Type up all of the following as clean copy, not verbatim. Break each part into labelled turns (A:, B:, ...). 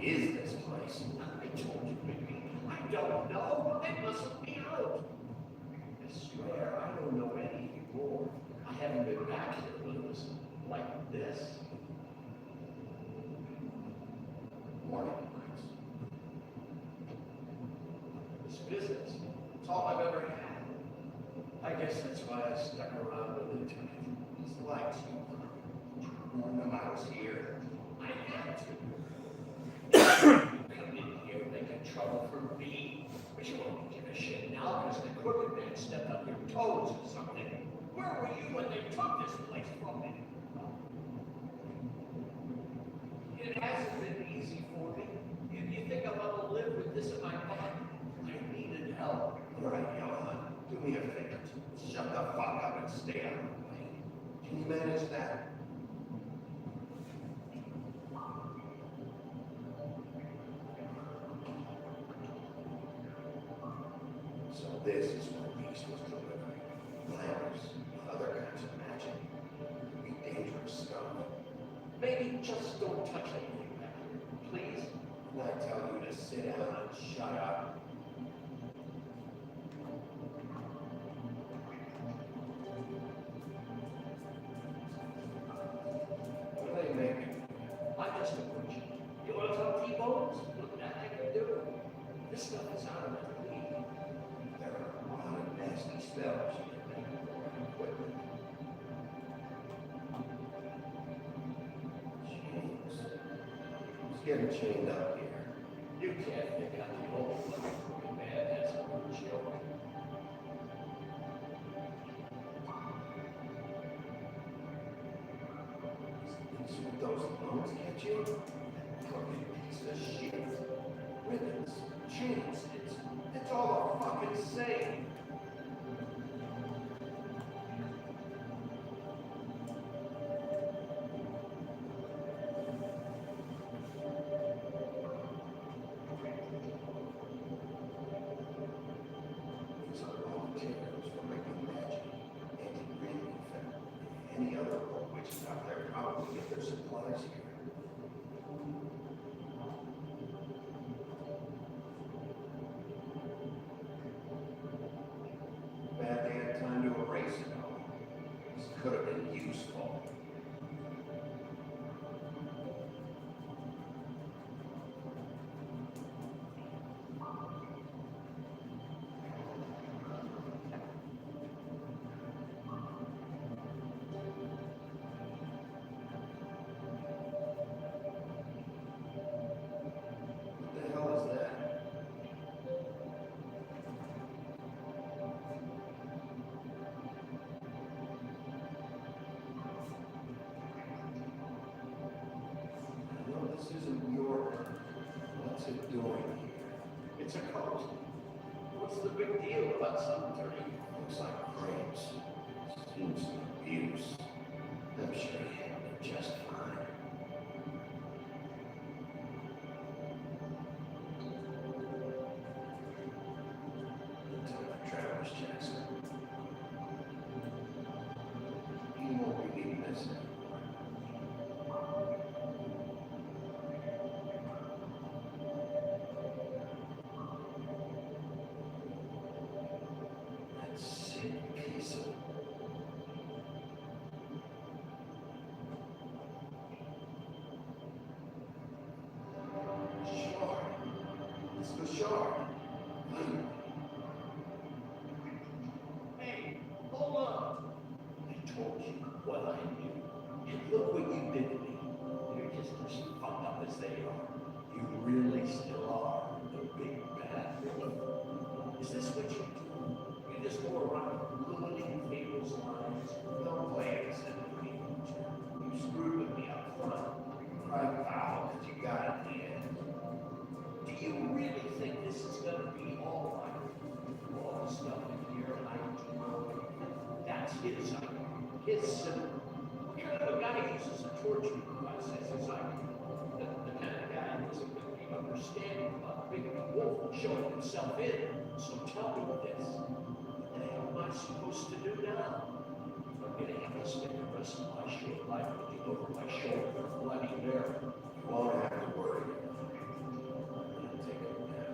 A: Is this place? I told you, baby. I don't know. They must be out. I swear, I don't know any more. I haven't been back here when it was like this. Warning lights. This business. It's all I've ever had. I guess that's why I stuck around with it tonight. These lights, you warned them I was here. I had to. Come in here making trouble for me, but you won't give a shit now because the crooked man stepped on your toes or something. Where were you when they took this place from me? It hasn't been easy for me. You think I'm gonna live with this in my back? I needed help. All right, Johan, do me a favor. Shut the fuck up and stay out of the way. Can you manage that? So this is what Beast was delivering. Glamours, other kinds of magic. Could be dangerous stuff. Maybe just don't touch anything back here, please? And I tell you to sit down and shut up. What are they making? I'm just a butcher. You want to talk T-bones? Look, that I can do. This stuff is out of my league. There are a lot of nasty spells you can make with equipment. Chains. Who's getting chained up here? You can't think I'm the only one who man has a joke. These with those bones get you? Crooked piece of shit. Ribbons, chains, it's all a fucking same. These are raw materials for making magic, anti-breathing effect. Any other old witches out there probably get their supplies here. Bad they had time to erase it all. This could have been useful. What the hell is that? No, this isn't your earth. What's it doing here? It's a coast. What's the big deal about some dirty? Looks like grapes. Seems some abuse. I'm sure he handled it just fine. Until the traveler's checks. He won't be needing this anymore. That sick piece of... told you what I knew. And look what you did to me. You're just as fucked up as they are. You really still are the big bad villain. Is this what you do? You just go around ruining people's lives? No plans in the future. You screwed with me up front. You cried foul because you got it in the end. Do you really think this is gonna be all right? All the stuff in here I do. That's his idea. His symbol. What kind of a guy uses a torture process as I do? The kind of guy who isn't going to be understanding about Big Wolf showing himself in. So tell me this. What the hell am I supposed to do now? I'm going to have to spend the rest of my short life looking over my shoulder for bloody Mary. You won't have to worry. I'm going to take a nap.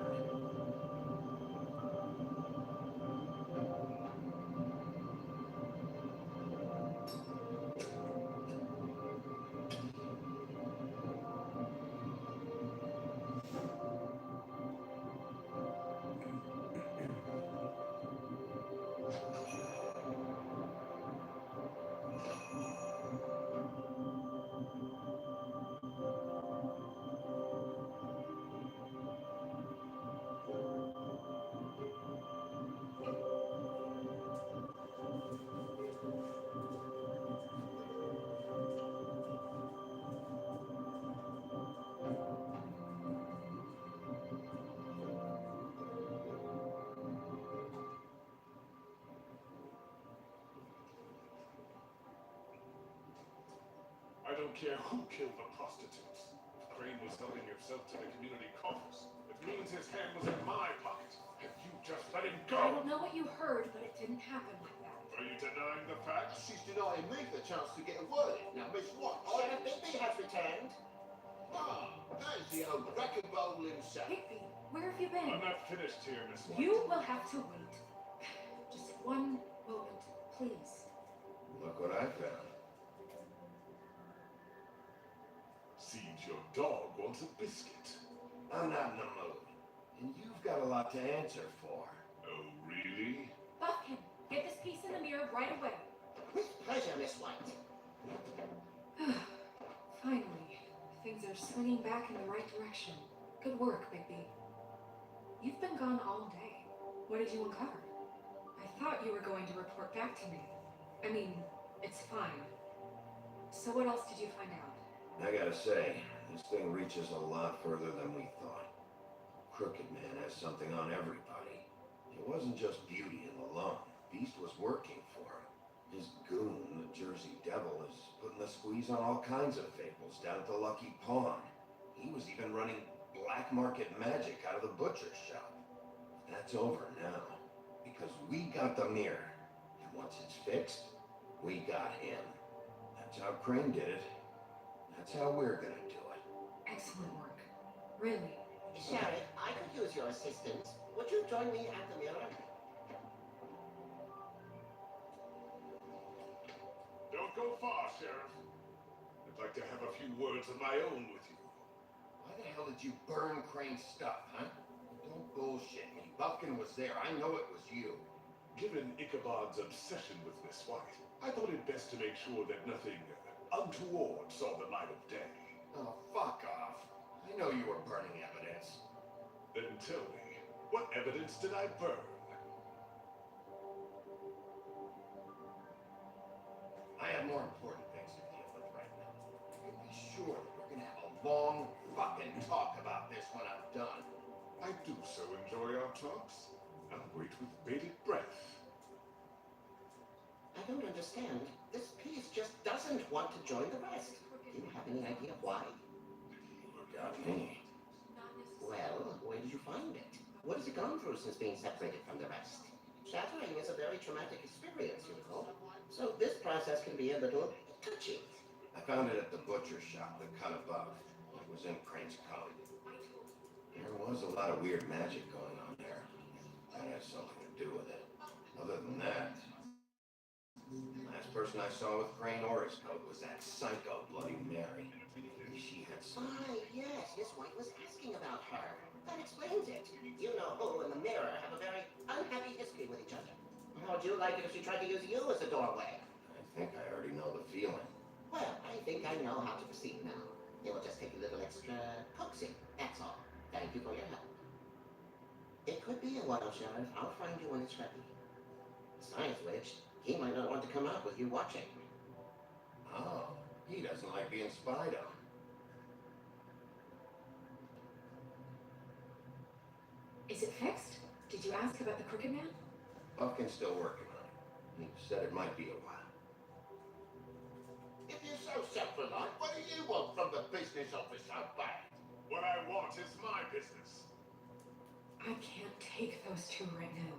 B: I don't care who killed the prostitutes. If Crane was helping himself to the community coffers, it means his hand was in my pocket. And you just let him
C: I
B: go!
C: don't know what you heard, but it didn't happen like that.
B: Are you denying the facts?
D: She's denying me the chance to get a word in. Now, Miss Watts.
E: Sheriff Bigby has returned.
D: Ah, there's the old record bowl himself.
C: Bigby, where have you been?
B: I'm not finished here, Miss White.
C: You will have to wait. Just one moment, please.
A: Look what I found.
B: Seems your dog wants a biscuit.
A: I'm not in the mood. And you've got a lot to answer for.
B: Oh, really?
C: Buffkin, get this piece in the mirror right away.
E: With pleasure, Miss White.
C: Finally, things are swinging back in the right direction. Good work, Bigby. You've been gone all day. What did you uncover? I thought you were going to report back to me. I mean, it's fine. So what else did you find out?
A: I gotta say, this thing reaches a lot further than we thought. Crooked Man has something on everybody. It wasn't just Beauty and alone. Beast was working for him. His goon, the Jersey Devil, is putting the squeeze on all kinds of fables down at the Lucky Pawn. He was even running black market magic out of the butcher's shop. That's over now, because we got the mirror. And once it's fixed, we got him. That's how Crane did it. That's how we're gonna do it.
C: Excellent work. Really.
E: Sheriff, I could use your assistance. Would you join me at the mirror?
B: Don't go far, Sheriff. I'd like to have a few words of my own with you.
D: Why the hell did you burn Crane's stuff, huh? Don't bullshit me. Buffkin was there. I know it was you.
B: Given Ichabod's obsession with Miss White, I thought it best to make sure that nothing untoward saw the light of day.
D: Oh, fuck off. I know you were burning evidence.
B: Then tell me, what evidence did I burn?
D: I have more important things to deal with right now. You can be sure that we're gonna have a long fucking talk about this when I'm done.
B: I do so enjoy our talks. I'll wait with bated breath.
E: I don't understand. This piece just doesn't want to join the rest. Do you have any idea why?
A: You got me.
E: Well, where did you find it? What has it gone through since being separated from the rest? Shattering is a very traumatic experience, you know. So this process can be a little touchy.
A: I found it at the butcher's shop, the cut above. It was in Crane's code. There was a lot of weird magic going on there. That has something to do with it. Other than that, the last person I saw with Crane or his code was that psycho Bloody Mary. She had some...
E: Ah, yes, Miss White was asking about her. That explains it. You know who and the mirror have a very unhappy history with each other. How would you like it if she tried to use you as a doorway?
A: I think
E: think I know how to proceed now. It will just take a little extra coaxing, that's all. Thank you for your help. It could be a while, Sheriff. I'll find you when it's ready. Besides which, he might not want to come out with you watching.
D: Oh, he doesn't like being spied on.
C: Is it fixed? Did you ask about the Crooked Man?
D: Buffkin's still working on it. He said it might be a while.
F: If you're so self-reliant, what do you want from the business office so bad?
B: What I want is my business.
C: I can't take those two right now.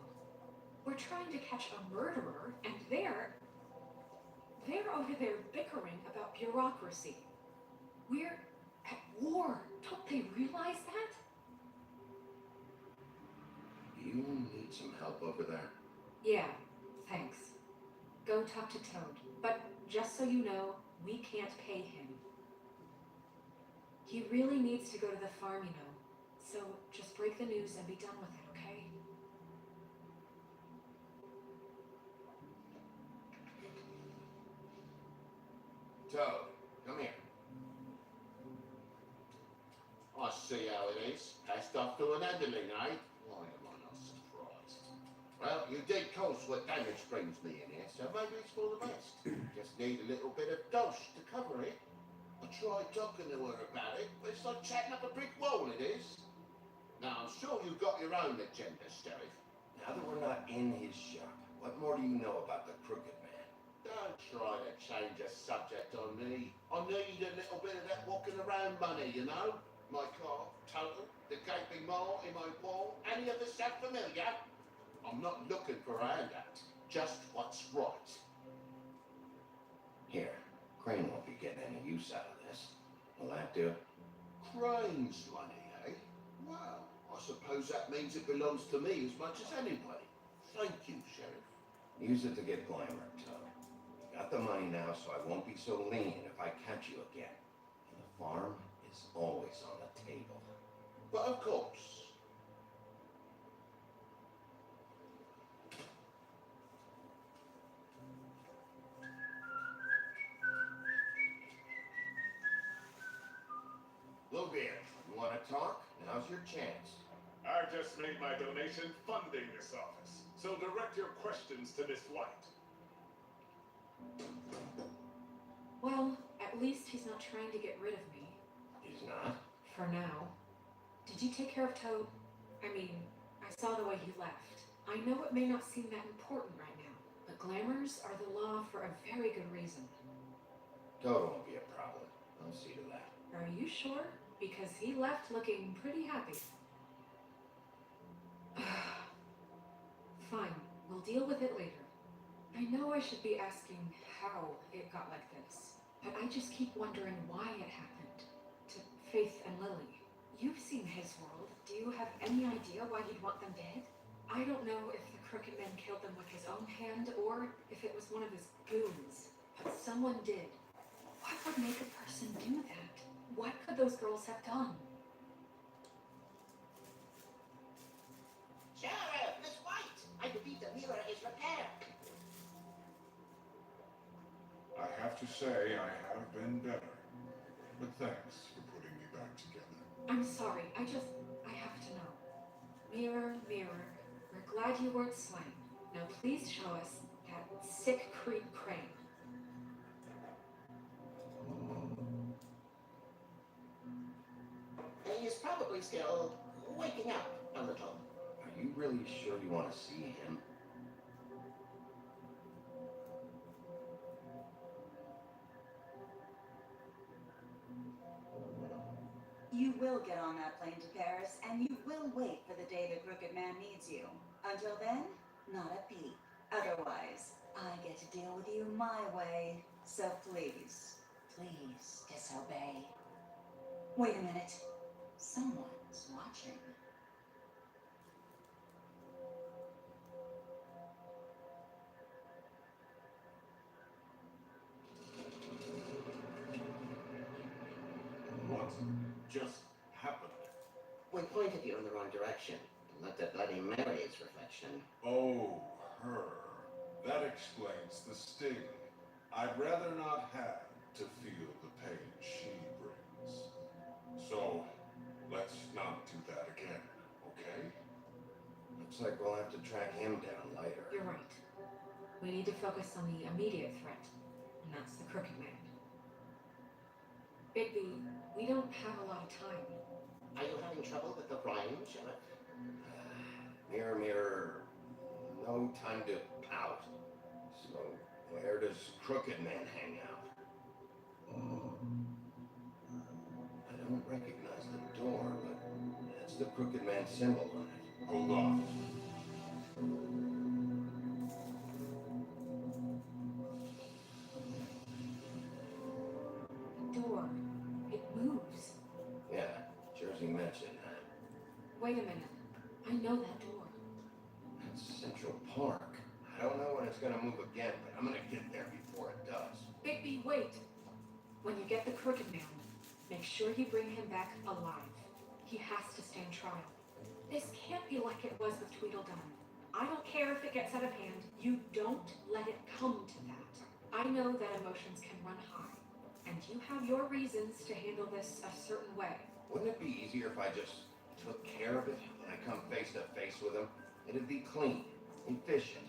C: We're trying to catch a murderer, and they're over there bickering about bureaucracy. We're at war. Don't they realize that?
D: You need some help over there?
C: Yeah, thanks. Go talk to Toad. But just so you know, we can't pay him. He really needs to go to the farm, you know. So just break the news and be done with it, okay?
D: Toad, come here.
F: I see how it is. Passed off to an handling, eh? Why am I not surprised? Well, you did cause what damage brings me in here, so maybe it's for the best. Just need a little bit of dosh to cover it. I tried talking to her about it, but it's like chatting up a brick wall, it is. Now, I'm sure you've got your own agenda, Sheriff.
D: Now that we're not in his shop, what more do you know about the Crooked Man?
F: Don't try to change the subject on me. I need a little bit of that walking around money, you know? My car, total, the gaping mole in my wall, any of this sound familiar? I'm not looking for a handout, just what's right.
D: Here, Crane won't be getting any use out of this. Will that do?
F: Crane's money, eh? Well, I suppose that means it belongs to me as much as anybody. Thank you, Sheriff.
D: Use it to get glamour, Toad. You got the money now, so I won't be so lean if I catch you again. And the farm is always on the table.
F: But of course.
D: Lobo, you want to talk? Now's your chance.
B: I just made my donation funding this office, so direct your questions to Miss White.
C: Well, at least he's not trying to get rid of me.
D: He's not?
C: For now. Did you take care of Toad? I mean, I saw the way he left. I know it may not seem that important right now, but glamours are the law for a very good reason.
D: Toad won't be a problem. I'll see to that.
C: Are you sure? Because he left looking pretty happy. Fine, we'll deal with it later. I know I should be asking how it got like this, but I just keep wondering why it happened. To Faith and Lily. You've seen his world. Do you have any idea why he'd want them dead? I don't know if the Crooked Man killed them with his own hand or if it was one of his goons, but someone did. What would make a person do that? What could those girls have done?
E: Sheriff, Miss White! I believe the mirror is repaired.
G: I have to say I have been better. But thanks for putting me back together.
C: I'm sorry, I have to know. Mirror, mirror, we're glad you weren't slain. Now please show us that sick creep Crane.
E: He is probably still waking up a little.
D: Are you really sure you want to see him?
H: You will get on that plane to Paris, and you will wait for the day the Crooked Man needs you. Until then, not a peep. Otherwise, I get to deal with you my way. So please, please disobey. Wait a minute. Someone's watching.
F: What just happened?
E: We pointed you in the wrong direction. Looked at Bloody Mary's reflection.
G: Oh, her. That explains the sting. I'd rather not have to feel the
D: Looks like we'll have to track him down later.
C: You're right. We need to focus on the immediate threat, and that's the Crooked Man. Bigby, we don't have a lot of time.
E: Are you having trouble with the rhyme, Sheriff?
D: Mirror, mirror, no time to pout. So, where does Crooked Man hang out? I don't recognize the door, but that's the Crooked Man symbol on it.
F: Hold on.
C: The door, it moves.
D: Yeah, Jersey mentioned that.
C: Wait a minute. I know that door.
D: That's Central Park. I don't know when it's gonna move again, but I'm gonna get there before it does.
C: Bigby, wait! When you get the Crooked Man, make sure you bring him back alive. He has to stand trial. This can't be like it was with Tweedledum. I don't care if it gets out of hand. You don't let it come to that. I know that emotions can run high, and you have your reasons to handle this a certain way.
D: Wouldn't it be easier if I just took care of it when I come face to face with him? It'd be clean, efficient.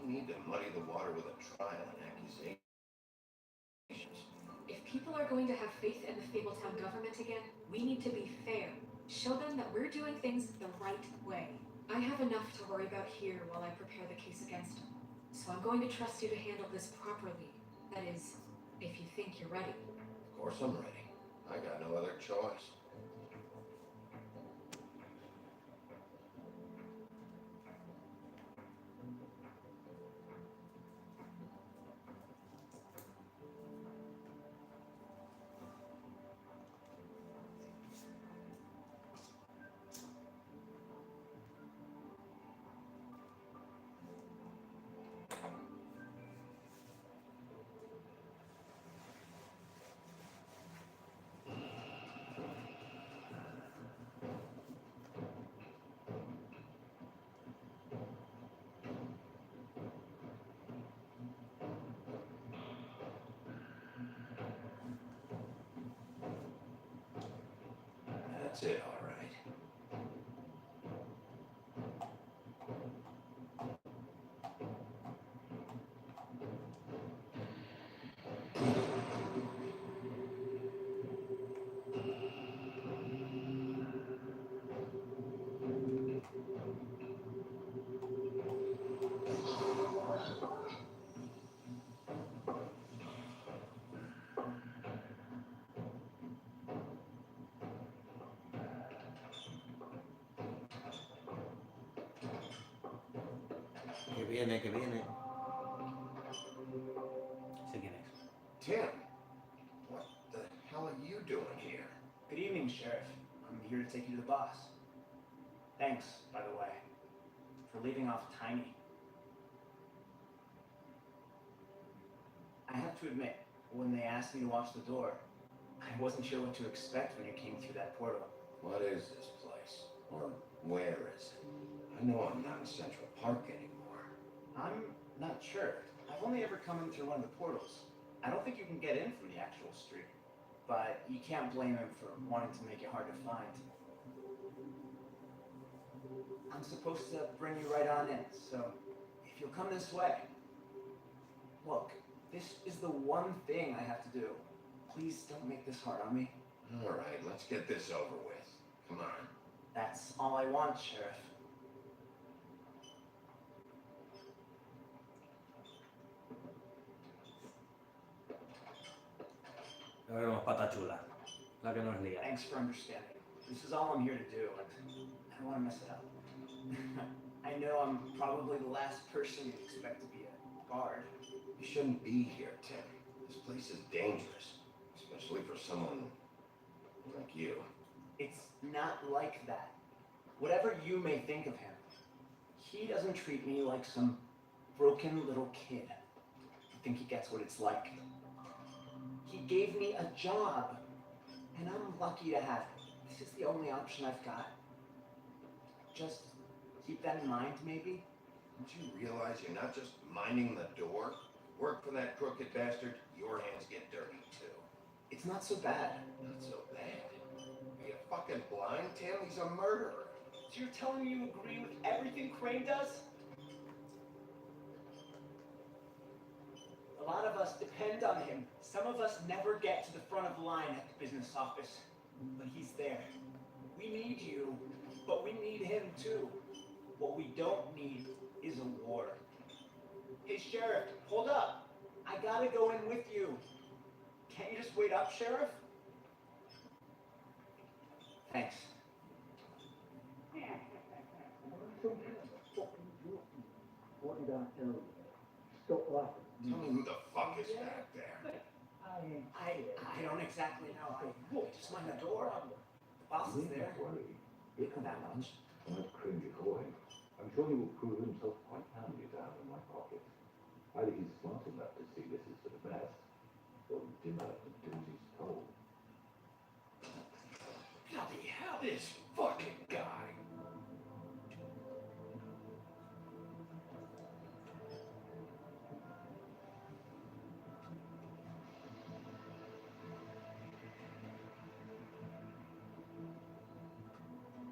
D: No need to muddy the water with a trial and accusations.
C: If people are going to have faith in the Fabletown government again, we need to be fair. Show them that we're doing things the right way. I have enough to worry about here while I prepare the case against him. So I'm going to trust you to handle this properly. That is, if you think you're ready.
D: Of course I'm ready. I got no other choice. That's it, all right.
I: Que viene, que viene. Sé quién es.
D: Tim, what the hell are you doing here?
J: Good evening, Sheriff. I'm here to take you to the boss. Thanks, by the way, for leaving off Tiny. I have to admit, when they asked me to watch the door, I wasn't sure what to expect when you came through that portal.
D: What is this place? Or where is it? I know I'm not in Central Park anymore.
J: I'm not sure. I've only ever come in through one of the portals. I don't think you can get in from the actual street. But you can't blame him for wanting to make it hard to find. I'm supposed to bring you right on in, so if you'll come this way. Look, this is the one thing I have to do. Please don't make this hard on me.
D: All right, let's get this over with. Come on.
J: That's all I want, Sheriff.
I: Ya veremos pata chula. La que nos lía.
J: Thanks for understanding. This is all I'm here to do, and I don't want to mess it up. I know I'm probably the last person you'd expect to be a guard.
D: You shouldn't be here, Tim. This place is dangerous, especially for someone like you.
J: It's not like that. Whatever you may think of him, he doesn't treat me like some broken little kid. I think he gets what it's like. He gave me a job, and I'm lucky to have it. This is the only option I've got. Just keep that in mind, maybe?
D: Don't you realize you're not just minding the door? Work for that crooked bastard, your hands get dirty too.
J: It's not so bad.
D: Not so bad. Are you fucking blind, Tim? He's a murderer.
J: So you're telling me you agree with everything Crane does? A lot of us depend on him. Some of us never get to the front of the line at the business office. But he's there. We need you, but we need him too. What we don't need is a war. Hey, Sheriff, hold up. I gotta go in with you. Can't you just wait up, Sheriff? Thanks.
A: What did I tell you? Stop laughing.
D: Tell me who the fuck is back there.
J: I don't exactly know. I just mind the door. The boss is there.
A: Not that much. I'd cringe according. I'm sure he will prove himself quite handy to have in my pocket. Either he's smart enough to see this is for the best, or dim enough to do as he's told.
D: Bloody hell, this fucking guy.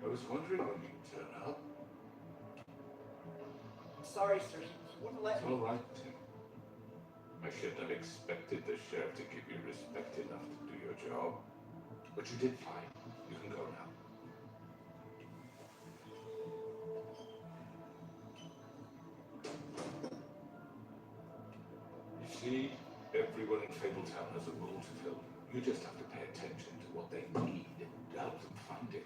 K: I was wondering when you'd turn up.
J: Sorry, sir. He wouldn't let
K: It's
J: me.
K: all right, Tim. I shouldn't have expected the sheriff to give you respect enough to do your job. But you did fine. You can go now. You see, everyone in Fabletown has a role to fill. You just have to pay attention to what they need to help them find it.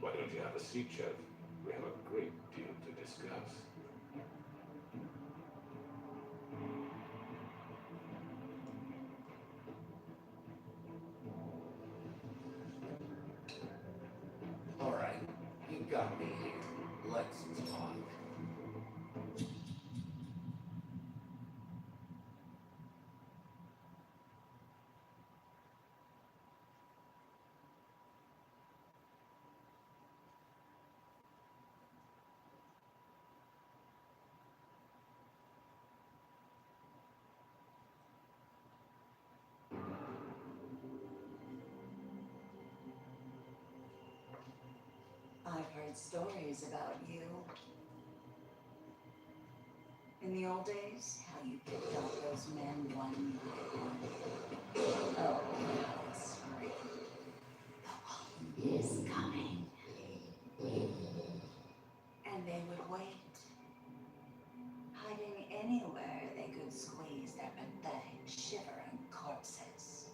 K: Why don't you have a seat, Sheriff? We have a great deal to discuss.
D: All right, you got me here. Let's talk.
H: I've heard stories about you. In the old days, how you picked off those men one by one. Oh, how sorry. The wolf is coming. And they would wait, hiding anywhere they could squeeze their pathetic, shivering corpses.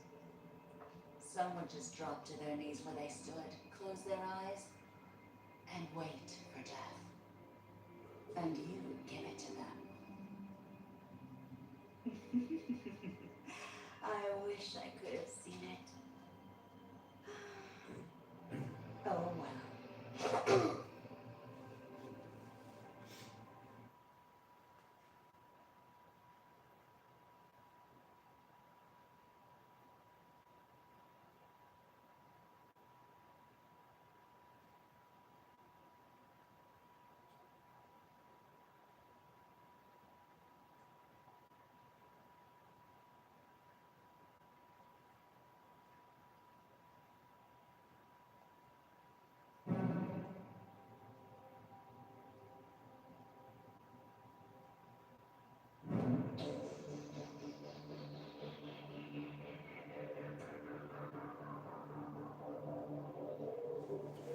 H: Some would just drop to their knees where they stood, close their eyes, and wait for death. And you give it to them. I wish I could have seen it. Oh well.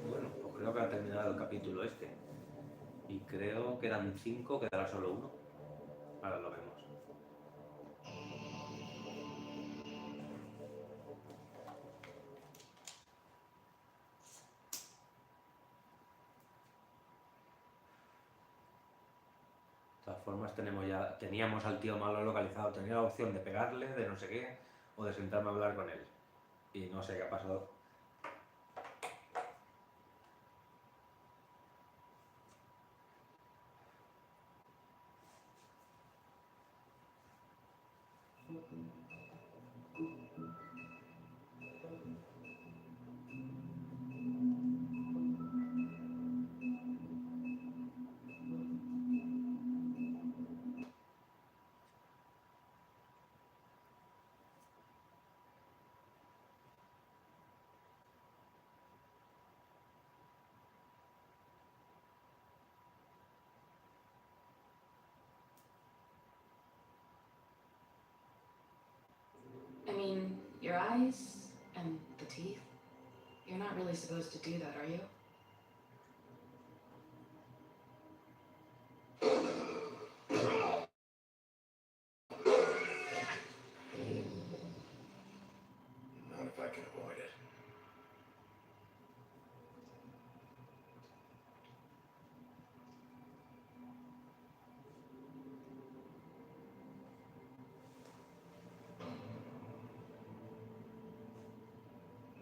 I: Bueno, pues creo que ha terminado el capítulo este. Y creo que eran 5, quedará solo uno. Ahora lo vemos. De todas formas teníamos al tío malo localizado. Tenía la opción de pegarle, de no sé qué, o de sentarme a hablar con él. Y no sé qué ha pasado.
C: Your eyes and the teeth. You're not really supposed to do that, are you?
D: Not if I can avoid it.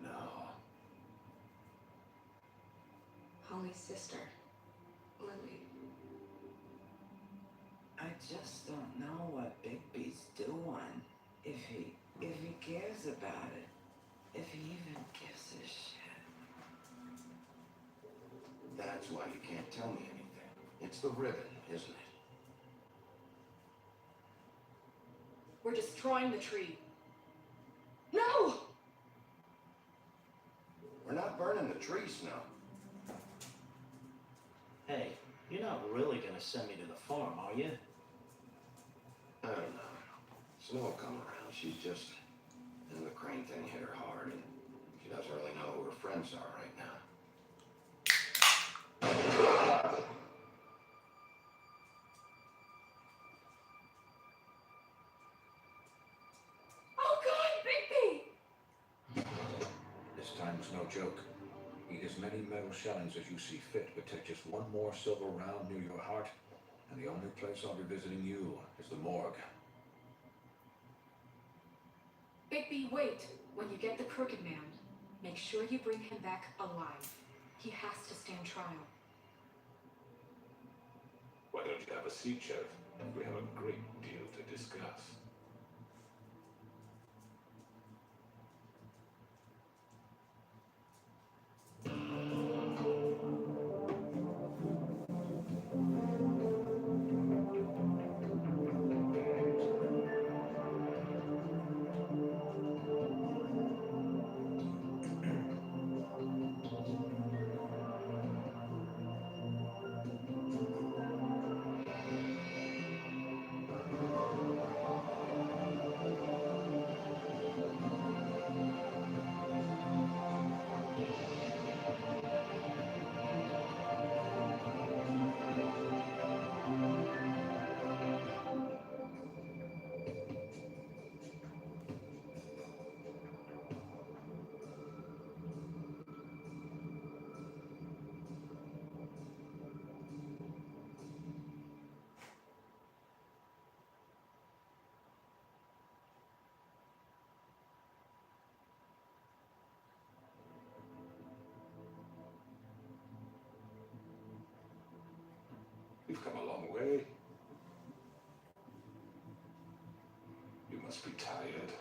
D: No.
C: Holly's sister, Lily.
L: I just don't know what Bigby's doing. If he cares about it. If he even gives a shit.
D: That's why you can't tell me anything. It's the ribbon, isn't it?
C: We're destroying the tree. No!
D: We're not burning the tree, Snow.
M: Hey, you're not really gonna send me to the farm, are you?
D: I don't know. Snow will come around. She's just... And the crane thing hit her hard, and she doesn't really know who her friends are right now.
C: Oh God, Bigby!
N: This time was no joke. Eat as many metal shellings as you see fit, but take just one more silver round near your heart, and the only place I'll be visiting you is the morgue.
C: Bigby, wait. When you get the Crooked Man, make sure you bring him back alive. He has to stand trial.
K: Why don't you have a seat, Sheriff? We have a great deal to discuss. You've come a long way. You must be tired.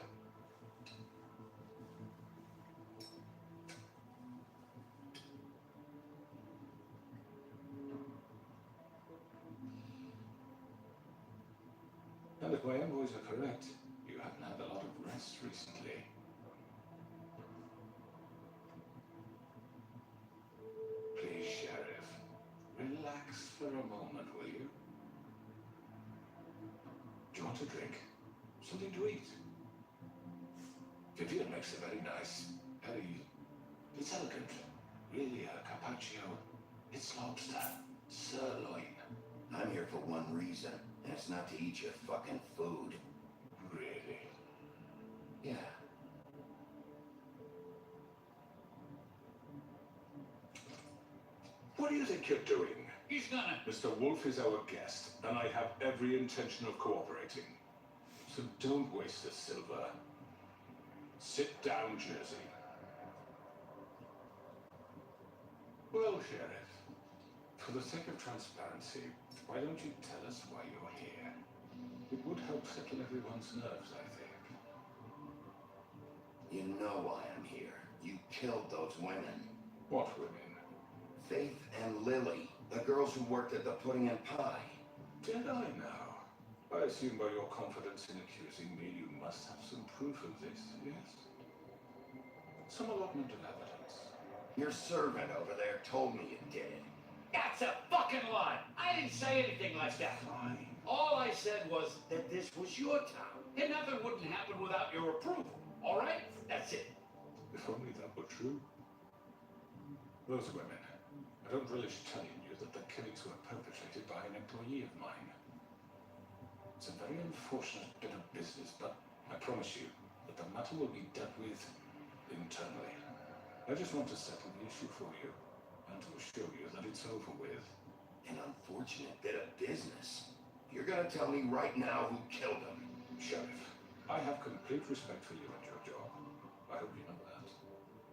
K: And if my envoys are correct, you haven't had a lot of rest recently. Please, Sheriff, relax for a moment, will you? Do you want a drink? Something to eat? Vivian makes a very nice, it's elegant. Really, a carpaccio. It's lobster, sirloin.
D: I'm here for one reason, and it's not to eat your fucking food.
K: Really?
D: Yeah.
K: What do you think you're doing?
B: He's gonna.
K: Mr. Wolf is our guest, and I have every intention of cooperating. So don't waste the silver. Sit down, Jersey. Well, Sheriff, for the sake of transparency, why don't you tell us why you're here? It would help settle everyone's nerves, I think.
D: You know why I'm here. You killed those women.
K: What women?
D: Faith and Lily, the girls who worked at the pudding and pie.
K: Did I now? I assume by your confidence in accusing me, you must have some proof of this, yes? Some allotment of evidence.
D: Your servant over there told me you did it.
O: That's a fucking lie. I didn't say anything like that.
K: Fine.
O: All I said was that this was your town, and nothing wouldn't happen without your approval. All right? That's it.
K: If only that were true. Those women. I don't relish telling you that the killings were perpetrated by an employee of mine. It's a very unfortunate bit of business, but I promise you that the matter will be dealt with internally. I just want to settle the issue for you, and to assure you that it's over with.
D: An unfortunate bit of business. You're gonna tell me right now who killed him.
K: Sheriff, I have complete respect for you and your job. I hope you know that.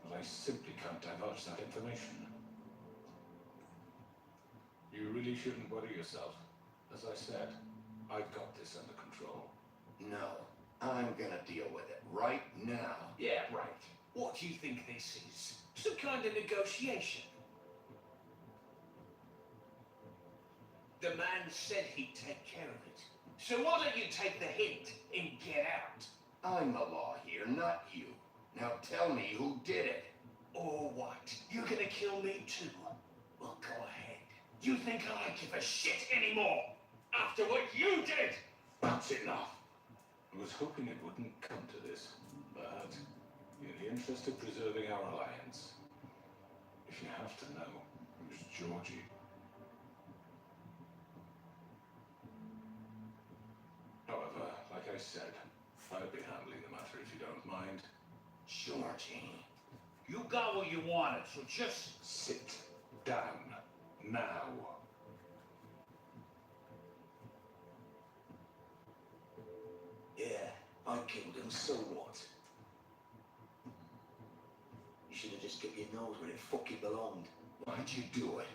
K: But I simply can't divulge that information. You really shouldn't worry yourself. As I said, I've got this under control.
D: No, I'm gonna deal with it right now.
O: Yeah, right. What do you think this is? Some kind of negotiation? The man said he'd take care of it. So why don't you take the hint and get out?
D: I'm the law here, not you. Now tell me who did it.
O: Or what? You're gonna kill me too? Well, go ahead. You think I give a shit anymore? After what you did?
K: That's enough. I was hoping it wouldn't come to this, but in the interest of preserving our alliance, if you have to know, it was Georgie. However, like I said, I'll be handling the matter if you don't mind.
D: Georgie.
O: You got what you wanted, so just
K: Sit down now.
O: yeah, I killed him, so what? You should have just kept your nose where it fucking belonged.
D: Why'd you do it?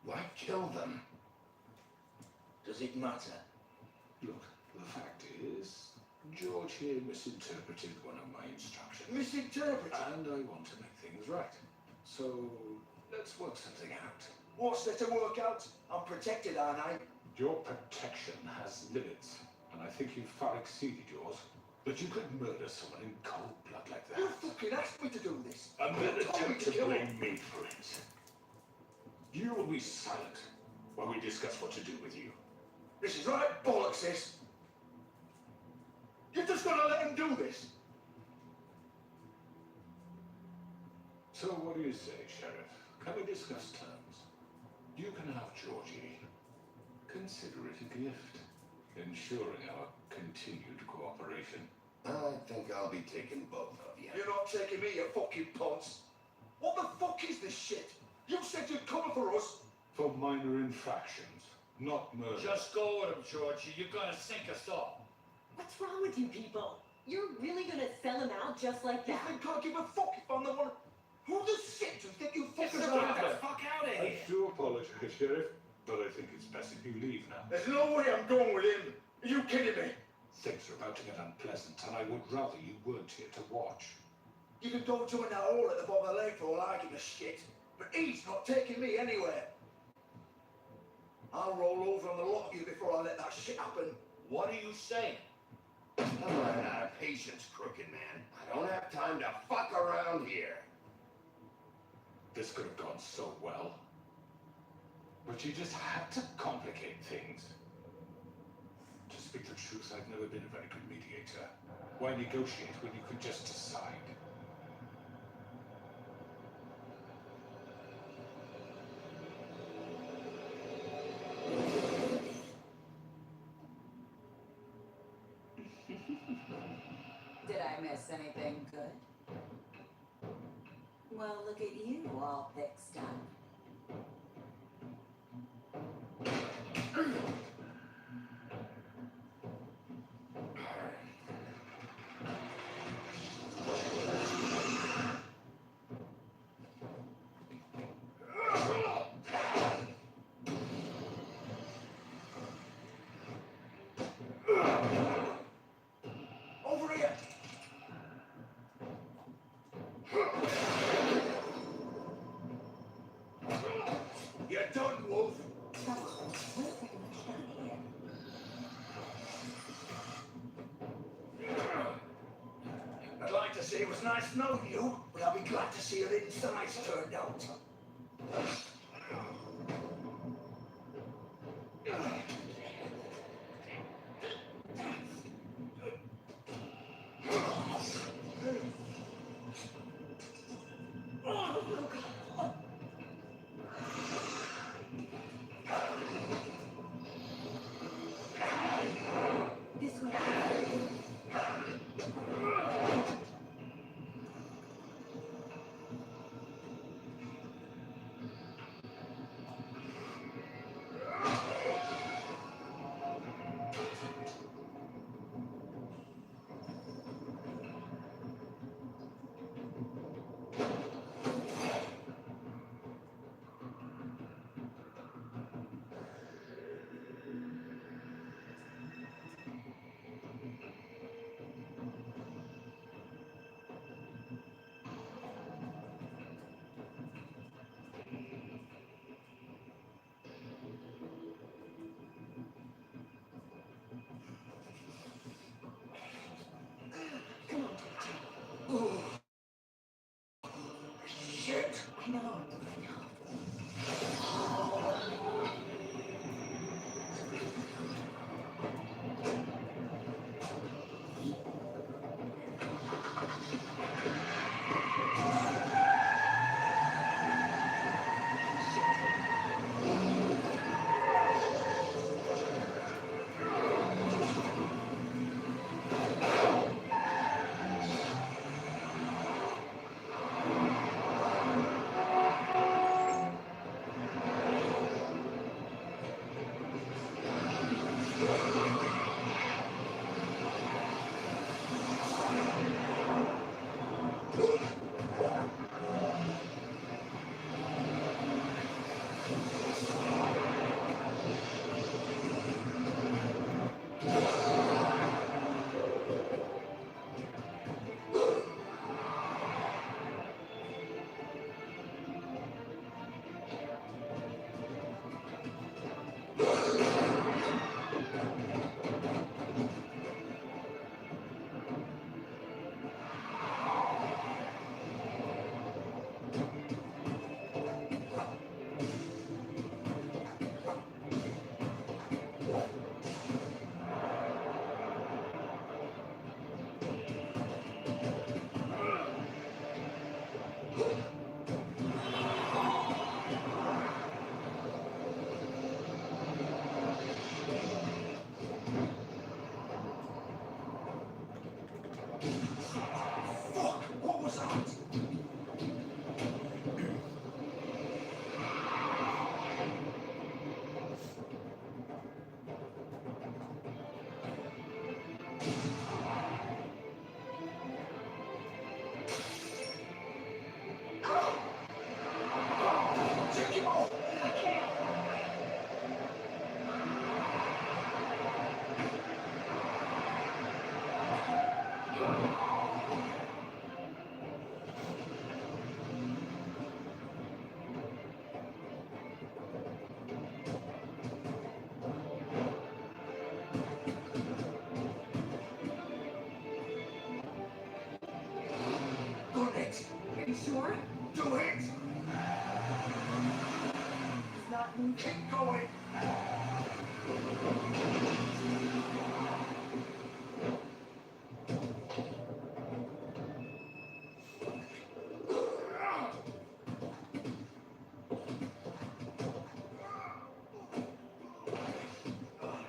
D: Why kill them?
O: Does it matter?
K: Look, the fact is, George here misinterpreted one of my instructions.
O: Misinterpreted?
K: And I want to make things right. So, let's work something out.
O: What's there to work out? I'm protected, aren't I?
K: Your protection has limits, and I think you've far exceeded yours. But you could murder someone in cold blood like that.
O: You fucking asked me to do this.
K: And then
O: You told me
K: attempt to
O: kill
K: blame
O: him.
K: me for it. You will be silent while we discuss what to do with you.
O: This is right bollocks, this. You're just gonna let him do this?
K: So what do you say, Sheriff? Can we discuss terms? You can have Georgie. Consider it a gift, ensuring our continued cooperation.
D: I think I'll be taking both of you.
O: You're not taking me, you fucking ponce. What the fuck is this shit? You said you'd cover for us.
K: For minor infractions, not murder.
O: Just go with him, Georgie. You're gonna sink us all.
P: What's wrong with you people? You're really gonna sell him out just like
O: You
P: that?
O: think I give a fuck if I'm the one? Who the shit do you think you fuckers Get are? the fuck out of
K: I
O: here.
K: do apologize, Sheriff, but I think it's best if you leave now.
O: There's no way I'm going with him. Are you kidding me?
K: Things are about to get unpleasant, and I would rather you weren't here to watch.
O: You can throw two in that hole at the bottom of the lake for all I give a shit. But he's not taking me anywhere. I'll roll over on the lot of you before I let that shit happen. What are you saying?
D: I'm running out of patience, crooked man. I don't have time to fuck around here.
K: This could have gone so well. But you just had to complicate things. To speak the truth, I've never been a very good mediator. Why negotiate when you could just decide?
H: Did I miss anything good? Well, look at you all fixed up.
O: Over here! You're done, Wolf. I'd like to say it was nice knowing you, but I'll be glad to see how the insides turned out.
P: you sure?
O: Do it!
P: He's not moving.
O: Keep going!
P: Come on.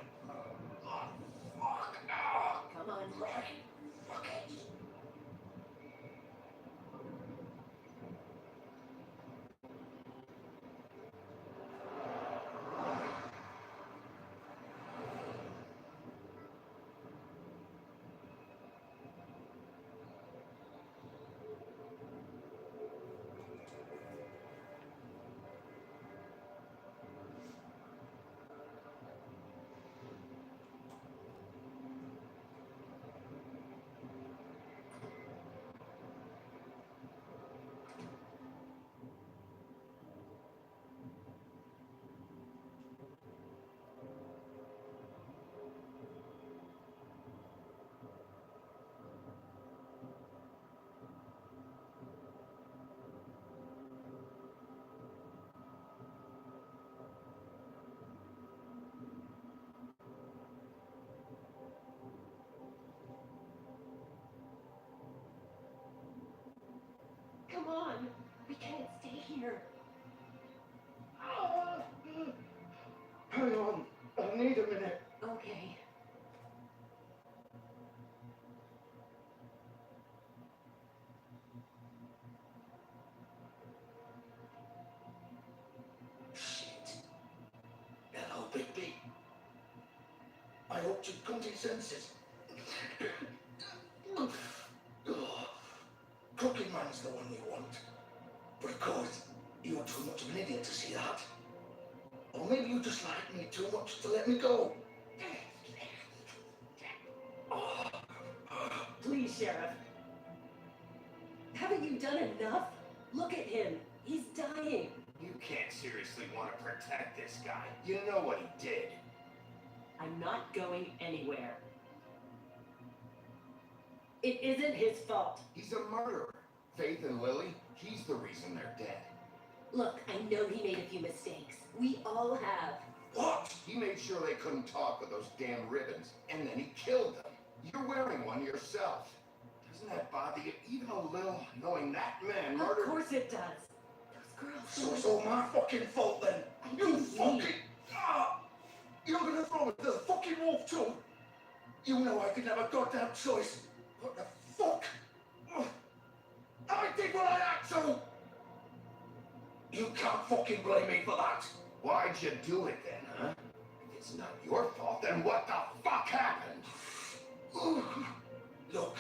P: Come on. We can't stay here.
O: Hang on, I need a minute.
P: Okay.
O: Shit. Hello, Bigby. I hoped you'd come to your senses. Cooking man's the one you want. But of course, you're too much of an idiot to see that. Or maybe you just like me too much to let me go.
P: Please, Sheriff. Haven't you done enough? Look at him. He's dying.
D: You can't seriously want to protect this guy. You know what he did.
P: I'm not going anywhere. It isn't his fault.
D: He's a murderer. Faith and Lily, he's the reason they're dead.
P: Look, I know he made a few mistakes. We all have.
D: What? He made sure they couldn't talk with those damn ribbons, and then he killed them. You're wearing one yourself. Doesn't that bother you even a little, knowing that man murdered?
P: Of course it does. Those girls.
O: So it's all my fucking fault then. You fucking... You're gonna throw me to the fucking wolf too? You know I didn't have a goddamn choice. What the fuck? I did what I had to! You can't fucking blame me for that.
D: Why'd you do it then, huh? If it's not your fault, then what the fuck happened?
O: Look,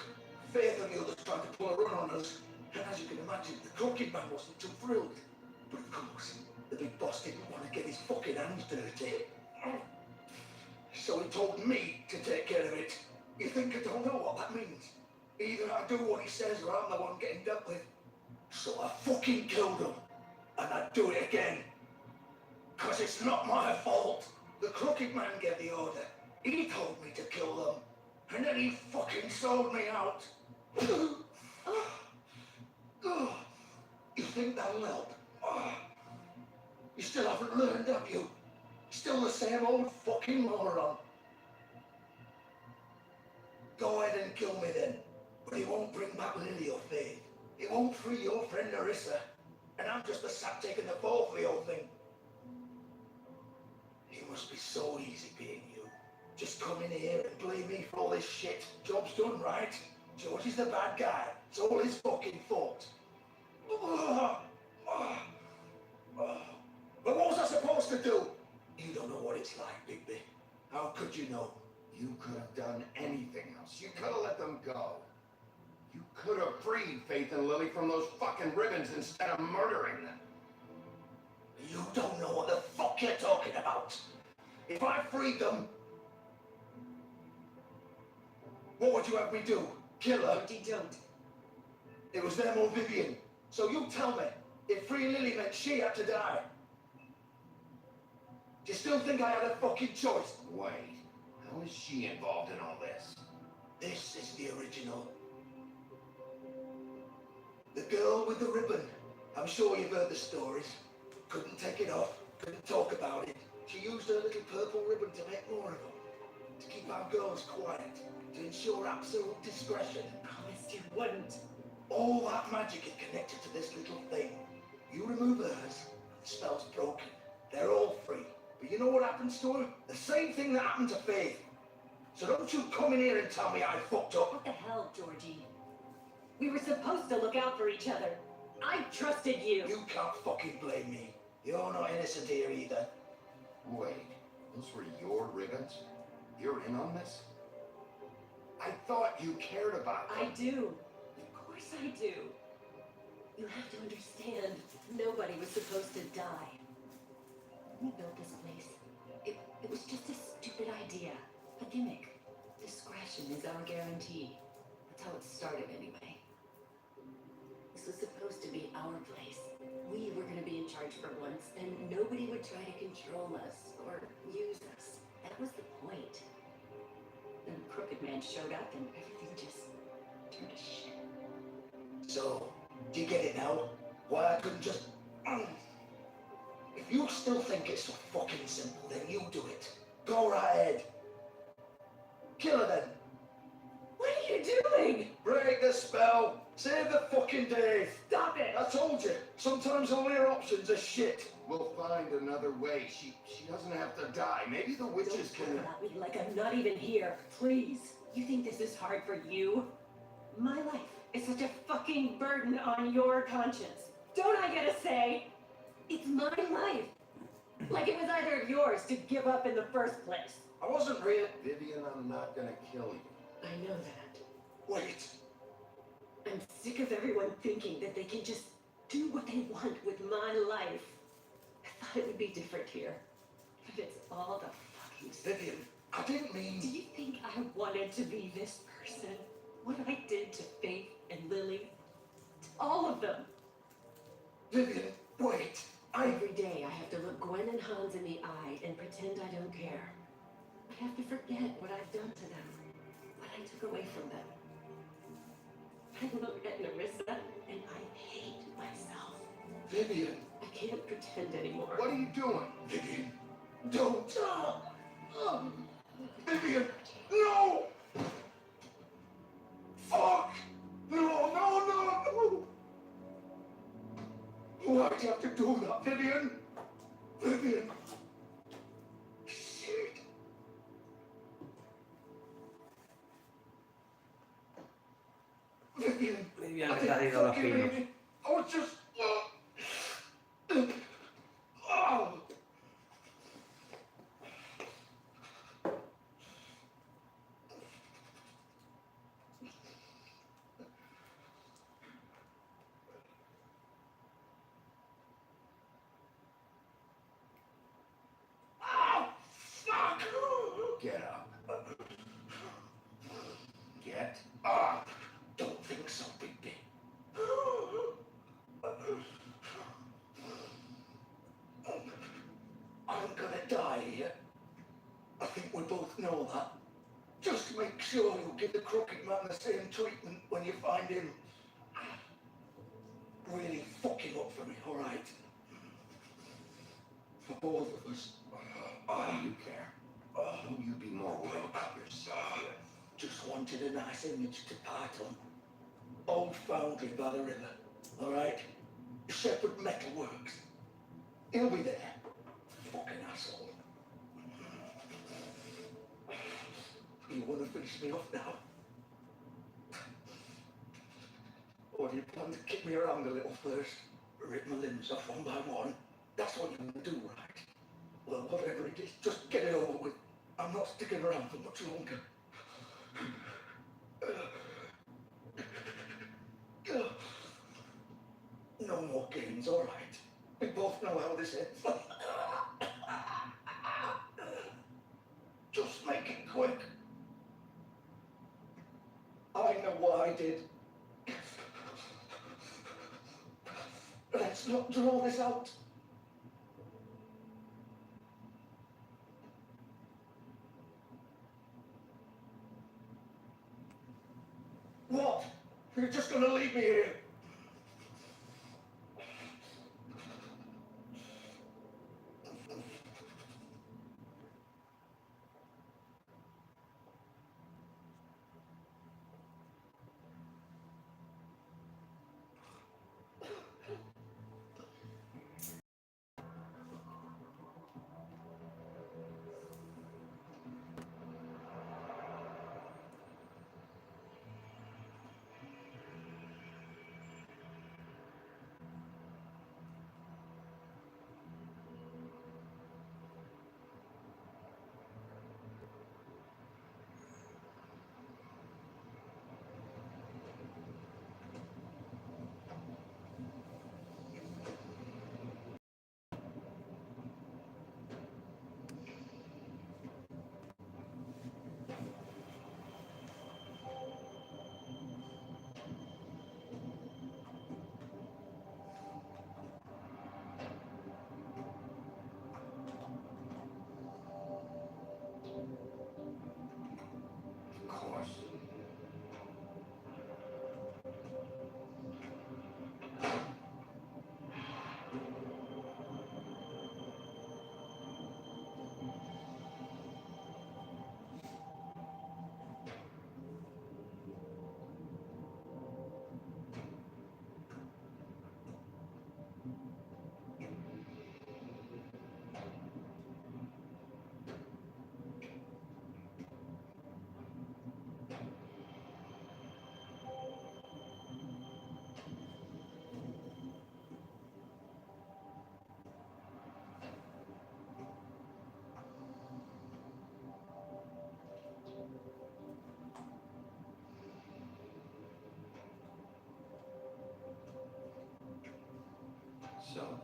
O: Faith and the others tried to pull a run on us, and as you can imagine, the cooking man wasn't too thrilled. But of course, the big boss didn't want to get his fucking hands dirty. So he told me to take care of it. You think I don't know what that means? Either I do what he says or I'm the one getting dealt with. So I fucking killed him. And I'd do it again. Cause it's not my fault. The crooked man gave the order. He told me to kill them. And then he fucking sold me out. You think that'll help? You still haven't learned, have you? Still the same old fucking moron. Go ahead and kill me then. But it won't bring back Lily or Faith. It won't free your friend Narissa. And I'm just the sap taking the fall for your thing. It must be so easy being you. Just come in here and blame me for all this shit. Job's done, right? George is the bad guy. It's all his fucking fault. But what was I supposed to do? You don't know what it's like, Bigby. How could you know?
D: You could have done anything else. You could have let them go. You could have freed Faith and Lily from those fucking ribbons instead of murdering them.
O: You don't know what the fuck you're talking about. If I freed them, what would you have me do? Kill her?
P: Don't.
O: It was them or Vivian. So you tell me, if freeing Lily meant she had to die, do you still think I had a fucking choice?
D: Wait, how is she involved in all this?
O: This is the original. The girl with the ribbon. I'm sure you've heard the stories. Couldn't take it off, couldn't talk about it. She used her little purple ribbon to make more of them. To keep our girls quiet, to ensure absolute discretion.
P: Promised you wouldn't.
O: All that magic is connected to this little thing. You remove hers, the spell's broken. They're all free. But you know what happens to her? The same thing that happened to Faith. So don't you come in here and tell me I fucked up.
P: What the hell, Georgie? We were supposed to look out for each other. I trusted you.
O: You can't fucking blame me. You're not innocent here either.
D: Wait, those were your ribbons? You're in on this? I thought you cared about them.
P: I do. Of course I do. You have to understand, nobody was supposed to die. When we built this place, it was just a stupid idea. A gimmick. Discretion is our guarantee. That's how it started anyway. This was supposed to be our place. We were going to be in charge for once, and nobody would try to control us or use us. That was the point. Then the crooked man showed up and everything just turned to shit.
O: So, do you get it now? Why I couldn't just... If you still think it's so fucking simple, then you do it. Go right ahead. Kill her then.
P: What are you doing?
O: Break the spell. Save the fucking day.
P: Stop it!
O: I told you. Sometimes all your options are shit.
D: We'll find another way. She doesn't have to die. Maybe the witches
P: Don't
D: can...
P: yell at me like I'm not even here. Please. You think this is hard for you? My life is such a fucking burden on your conscience. Don't I get a say? It's my life. Like it was either of yours to give up in the first place.
O: I wasn't really...
D: Vivian, I'm not gonna kill you.
P: I know that.
O: Wait.
P: I'm sick of everyone thinking that they can just do what they want with my life. I thought it would be different here. But it's all the fucking stuff.
O: Vivian, I didn't mean...
P: Do you think I wanted to be this person? What I did to Faith and Lily? To all of them.
O: Vivian, wait.
P: Every day I have to look Gwen and Hans in the eye and pretend I don't care. I have to forget what I've done to them. What I took away from them. I look at Narissa and I hate myself.
O: Vivian.
P: I can't pretend anymore.
D: What are you doing?
O: Vivian, don't. Vivian, no! Fuck! No! Why'd you have to do that, Vivian? Vivian. Shit. Vivian.
I: Vivian le ha ido a los pinos.
O: I was just...
D: Get up. Get
O: up. Don't think so, Bigby. I'm gonna die here. I think we both know that. Just make sure you give the crooked man the same treatment when you find him. Really fuck him up for me, alright? For both of us.
D: Why do you care? Don't you be more worried about yourself here.
O: Just wanted a nice image to part on. Old foundry by the river, alright? Shepherd Metalworks. He'll be there. Fucking asshole. You want to finish me off now? Or do you plan to kick me around a little first? Rip my limbs off one by one? That's what you want to do, right? Well, whatever it is, just get it over with. I'm not sticking around for much longer. No more games, all right. We both know how this ends. Just make it quick. I know what I did. Let's not draw this out. What? You're just gonna leave me here?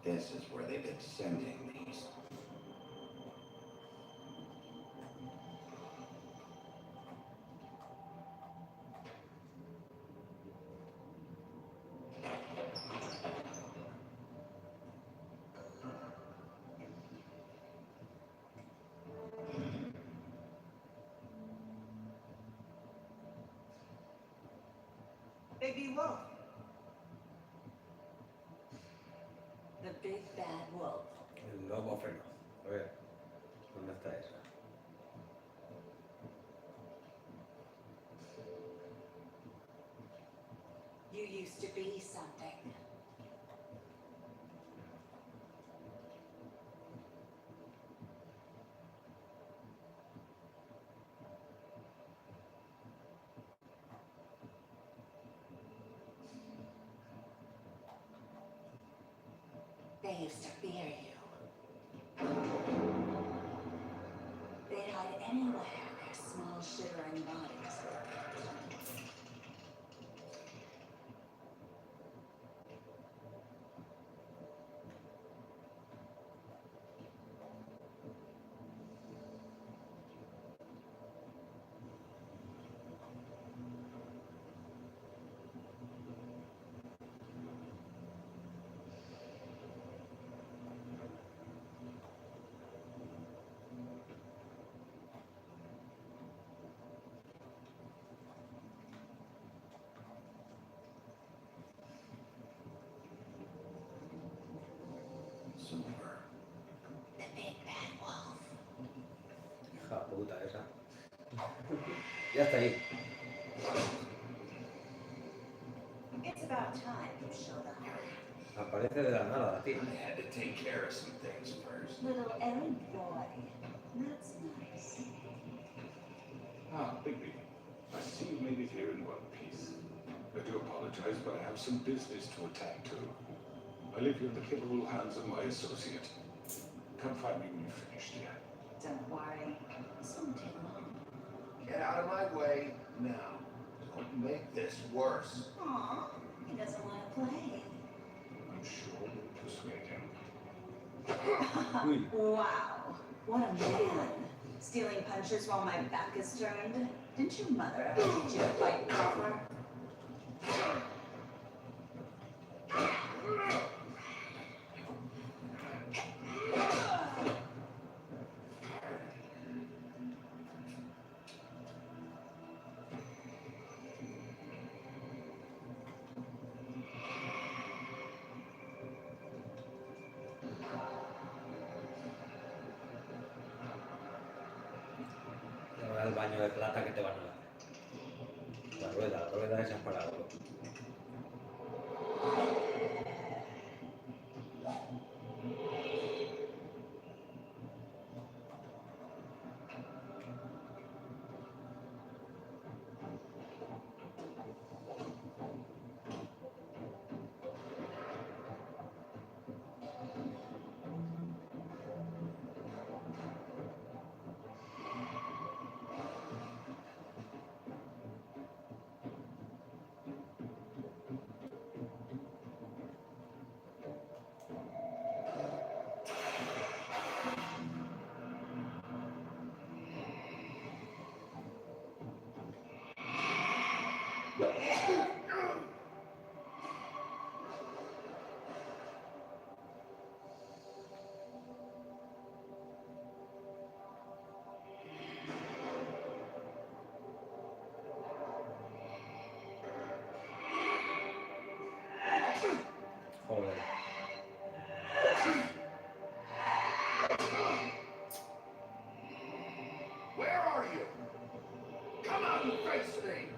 D: This is where they've been sending these.
H: Baby wolf. The big bad wolf.
I: El lobo feroz. A ver, ¿dónde está esa?
H: You used to be something. They used to fear you. They'd hide anywhere in their small, shivering bodies.
D: Super.
H: The big bad wolf.
I: Hija puta esa. Ya está ahí.
H: It's about time you showed up.
I: Aparece de la nada, tío.
D: I had to take care of some things first.
H: Little errand boy. That's nice.
K: Ah, Bigby. I see you made it here in one piece. I do apologize, but I have some business to attend to. I leave you in the capable hands of my associate. Come find me when you've finished here.
H: Don't worry. This won't take long.
D: Get out of my way now. Don't make this worse.
H: Aw, he doesn't want to play.
K: I'm sure we'll persuade him.
H: Wow. What a man. Stealing punches while my back is turned. Didn't your mother ever teach you to fight proper?
I: Ahora el baño de plata que te van a dar. La rueda esa es para algo. Joder.
D: Where are you? Come out and face me!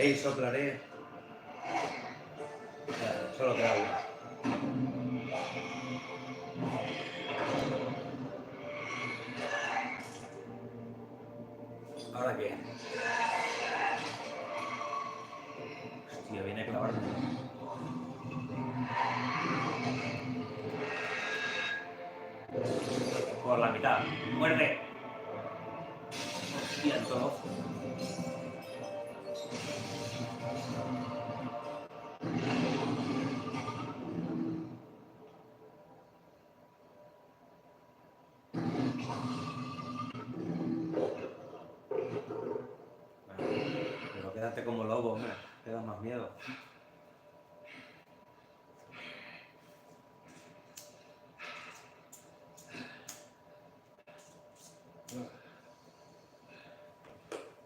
I: Soplaré y soplaré. Solo queda uno. ¿Ahora qué? Hostia, viene a clavarme. Por la mitad. ¡Muerde! Hostia, el trozo. Pero quédate como lobo, hombre. Te da más miedo.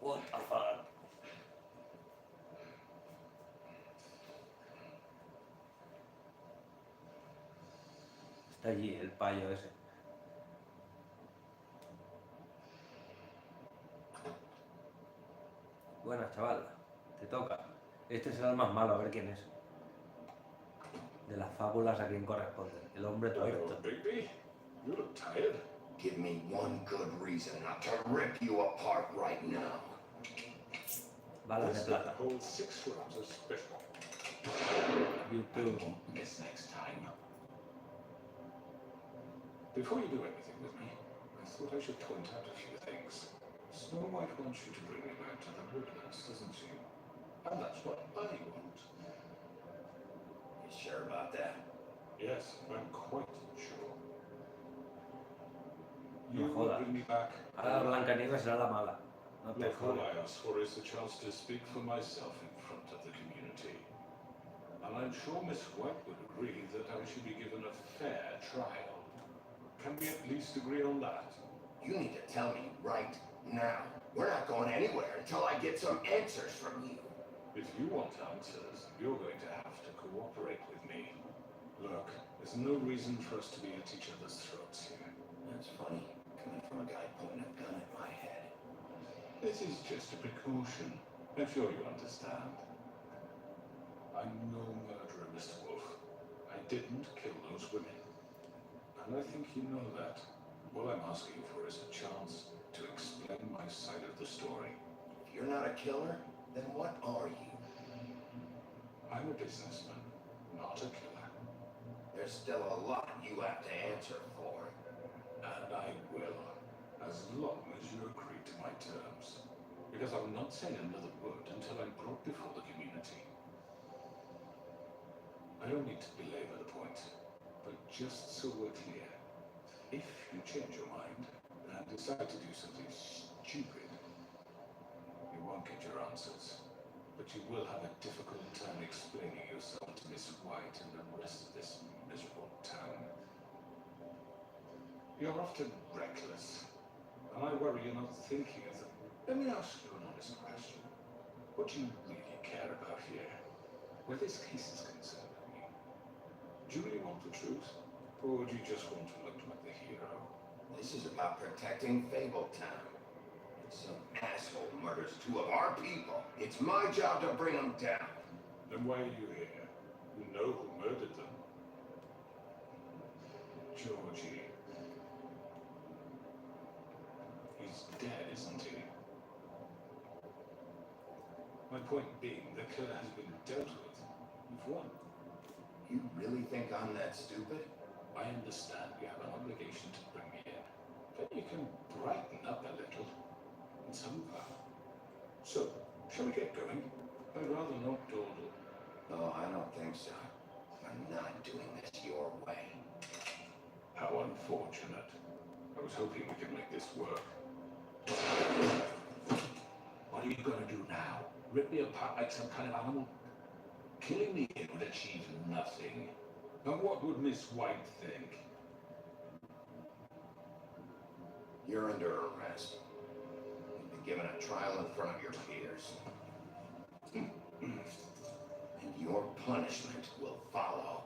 I: What the fuck? Está allí el payo ese. Buenas, chaval. Te toca. Este será el más malo, a ver quién es. De las fábulas a quién corresponde. El hombre tuerto.
B: Baby, you look tired.
D: Give me one good reason not to rip you apart right now.
I: Balas de plata.
B: Hold 6 rounds of special.
I: You too.
D: Miss next time.
K: Before you do anything with me, I thought I should point out a few things. Snow White wants you to bring me back to the woodlands, doesn't she? And that's what I want.
D: You sure about that?
K: Yes, I'm quite sure.
I: No
K: You will
I: jodas.
K: bring me back.
I: Ahora Blancanieves será la mala. No te
K: Look, all
I: jodas.
K: I ask for is the chance to speak for myself in front of the community. And I'm sure Miss White would agree that I should be given a fair trial. Can we at least agree on that?
D: You need to tell me right now. We're not going anywhere until I get some answers from you.
K: If you want answers, you're going to have to cooperate with me. Look, there's no reason for us to be at each other's throats here.
D: That's funny, coming from a guy pointing a gun at my head.
K: This is just a precaution. I'm sure you understand. I'm no murderer, Mr. Wolf. I didn't kill those women. I And I think you know that. All I'm asking for is a chance to explain my side of the story.
D: If you're not a killer, then what are you?
K: I'm a businessman, not a killer.
D: There's still a lot you have to answer for.
K: And I will, as long as you agree to my terms. Because I'll not say another word until I'm brought before the community. I don't need to belabor the point, but just so we're clear, if you change your mind and decide to do something stupid, you won't get your answers. But you will have a difficult time explaining yourself to Miss White and the rest of this miserable town. You're often reckless, and I worry you're not thinking as a... Let me ask you an honest question. What do you really care about here? Where this case is concerned, I mean. Do you really want the truth? Or do you just want to look like the hero?
D: This is about protecting Fabletown. If some asshole murders two of our people, it's my job to bring them down.
K: Then why are you here? You know who murdered them. Georgie. He's dead, isn't he? My point being, the killer has been dealt with. You've won.
D: You really think I'm that stupid?
K: I understand you have an obligation to bring me in. Then you can brighten up a little. It's over. So, shall we get going? I'd rather not dawdle.
D: No, I don't think so. I'm not doing this your way.
K: How unfortunate. I was hoping we could make this work. What are you gonna do now? Rip me apart like some kind of animal? Killing me here would achieve nothing. And what would Miss White think?
D: You're under arrest. You've been given a trial in front of your peers. And your punishment will follow.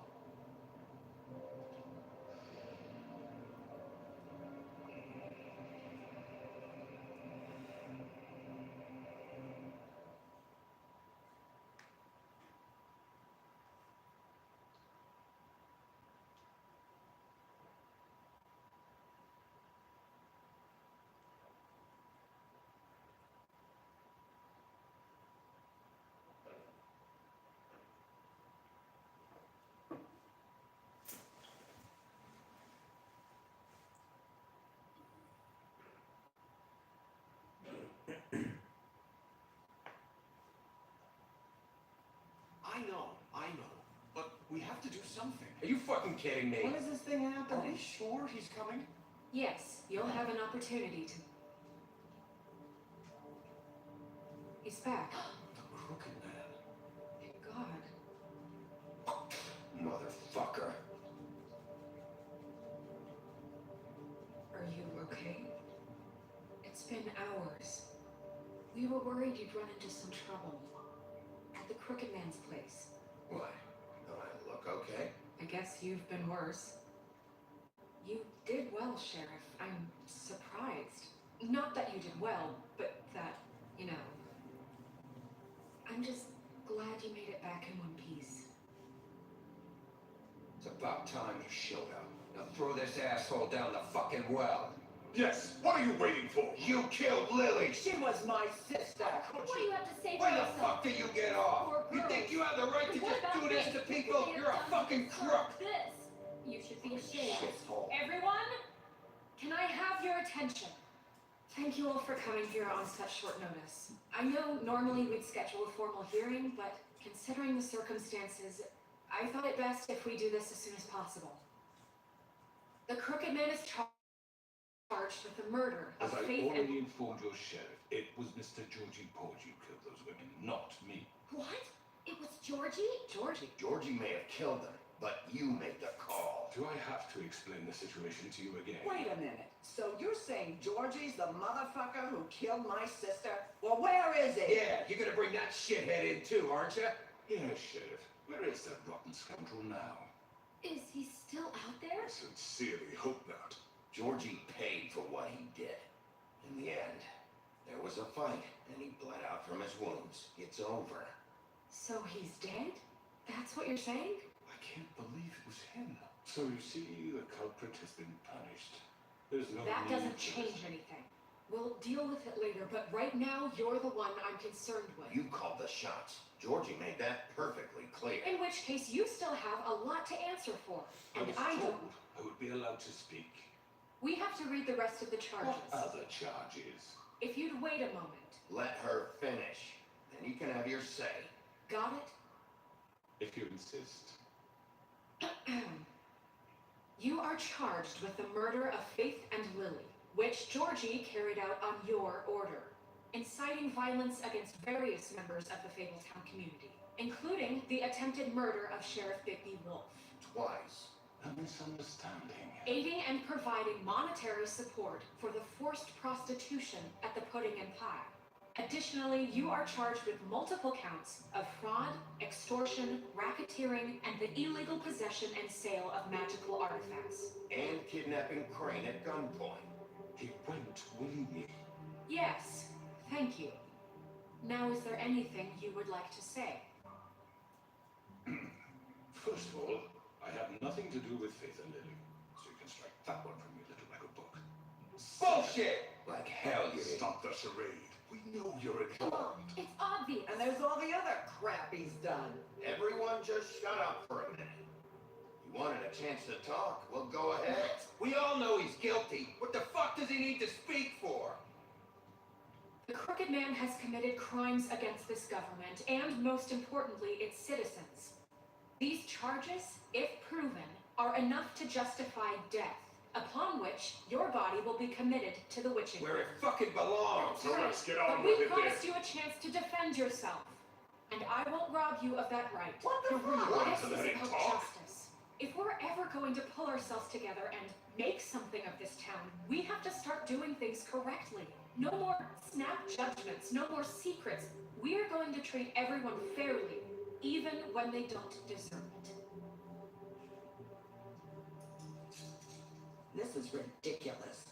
A: I know, but we have to do something. Are you fucking kidding me?
L: When does this thing happen?
A: Are we sure he's coming?
C: Yes, you'll have an opportunity to. He's back.
K: The crooked man.
C: Thank God.
D: Motherfucker.
C: Are you okay? It's been hours. We were worried you'd run into some trouble. At the Crooked Man's place.
D: Why? Don't I look okay?
C: I guess you've been worse. You did well, Sheriff. I'm surprised. Not that you did well, but that, you know. I'm just glad you made it back in one piece.
D: It's about time you showed up. Now throw this asshole down the fucking well.
B: Yes, what are you waiting for?
D: You killed Lily!
L: She was my sister.
P: What do you have to say for
D: Where the
P: yourself?
D: fuck do you get off?
P: Poor
D: You
P: girls.
D: think you have the right to
P: What
D: just
P: about
D: do this
P: this?
D: to people?
P: They
D: You're a
P: have
D: fucking
P: done
D: crook!
P: This. You should be ashamed.
D: Shithole.
C: Everyone, can I have your attention? Thank you all for coming here on such short notice. I know normally we'd schedule a formal hearing, but considering the circumstances, I thought it best if we do this as soon as possible. The Crooked Man is charged with the murder
K: As
C: of
K: I
C: Faith
K: already
C: and...
K: informed your sheriff, it was Mr. Georgie Porge who killed those women, not me.
P: What? It was Georgie?
D: Georgie may have killed them, but you made the call.
K: Do I have to explain the situation to you again?
L: Wait a minute. So you're saying Georgie's the motherfucker who killed my sister? Well, where is he?
D: Yeah, you're gonna bring that shithead in too, aren't you?
K: Yes, Sheriff. Where is that rotten scoundrel now?
P: Is he still out there?
B: I sincerely hope not.
D: Georgie paid for what he did. In the end, there was a fight, and he bled out from his wounds. It's over.
C: So he's dead? That's what you're saying?
K: I can't believe it was him. So you see, the culprit has been punished. There's no
C: That
K: need
C: doesn't
K: for
C: change
K: this.
C: anything. We'll deal with it later, but right now, you're the one I'm concerned with.
D: You called the shots. Georgie made that perfectly clear.
C: In which case, you still have a lot to answer for. And
K: was
C: I
K: told
C: don't.
K: I would be allowed to speak.
C: We have to read the rest of the charges.
K: What other charges?
C: If you'd wait a moment.
D: Let her finish. Then you can have your say.
C: Got it?
K: If you insist.
C: You are charged with the murder of Faith and Lily, which Georgie carried out on your order, inciting violence against various members of the Fabletown community, including the attempted murder of Sheriff Bigby Wolf.
D: Twice.
K: A misunderstanding.
C: Aiding and providing monetary support for the forced prostitution at the Pudding and Pie. Additionally, you are charged with multiple counts of fraud, extortion, racketeering, and the illegal possession and sale of magical artifacts.
D: And kidnapping Crane at gunpoint.
K: He went willingly.
C: Yes, thank you. Now, is there anything you would like to say?
K: First of all, I have nothing to do with Faith and Lily, so you can strike that one from your little record book.
O: Bullshit!
D: Like hell you did.
B: Stop the charade. We know you're informed.
C: It's obvious.
L: And there's all the other crap he's done.
D: Everyone just shut up for a minute. You wanted a chance to talk? Well, go ahead.
O: We all know he's guilty. What the fuck does he need to speak for?
C: The Crooked Man has committed crimes against this government, and most importantly, its citizens. These charges, if proven, are enough to justify death, upon which your body will be committed to the witching.
O: Where it fucking belongs.
B: So let's get on
C: But
B: with
C: we
B: it then.
C: promised you a chance to defend yourself, and I won't rob you of that right.
L: What the fuck?
B: Want
C: This
B: to
C: is
B: let him
C: about
B: talk?
C: justice. If we're ever going to pull ourselves together and make something of this town, we have to start doing things correctly. No more snap judgments, no more secrets. We are going to treat everyone fairly, even when they don't deserve it.
L: This is ridiculous.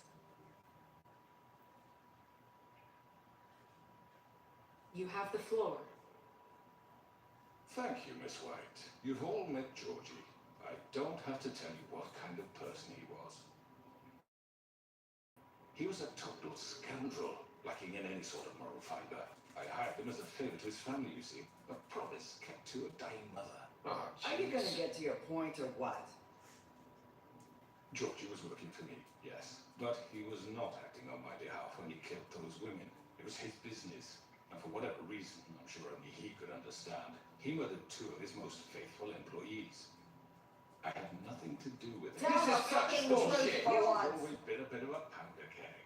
C: You have the floor.
K: Thank you, Miss White. You've all met Georgie. I don't have to tell you what kind of person he was. He was a total scoundrel, lacking in any sort of moral fiber. I hired him as a favor to his family, you see. A promise kept to a dying mother.
D: Oh,
L: Are you gonna get to your point or what?
K: Georgie was working for me, yes. But he was not acting on my behalf when he killed those women. It was his business. And for whatever reason, I'm sure only he could understand, he murdered two of his most faithful employees. I had nothing to do with it.
L: Tell
O: This
L: the
O: is such
L: fucking
O: bullshit.
L: truth for
K: He's
L: once.
K: always been a bit of a powder keg.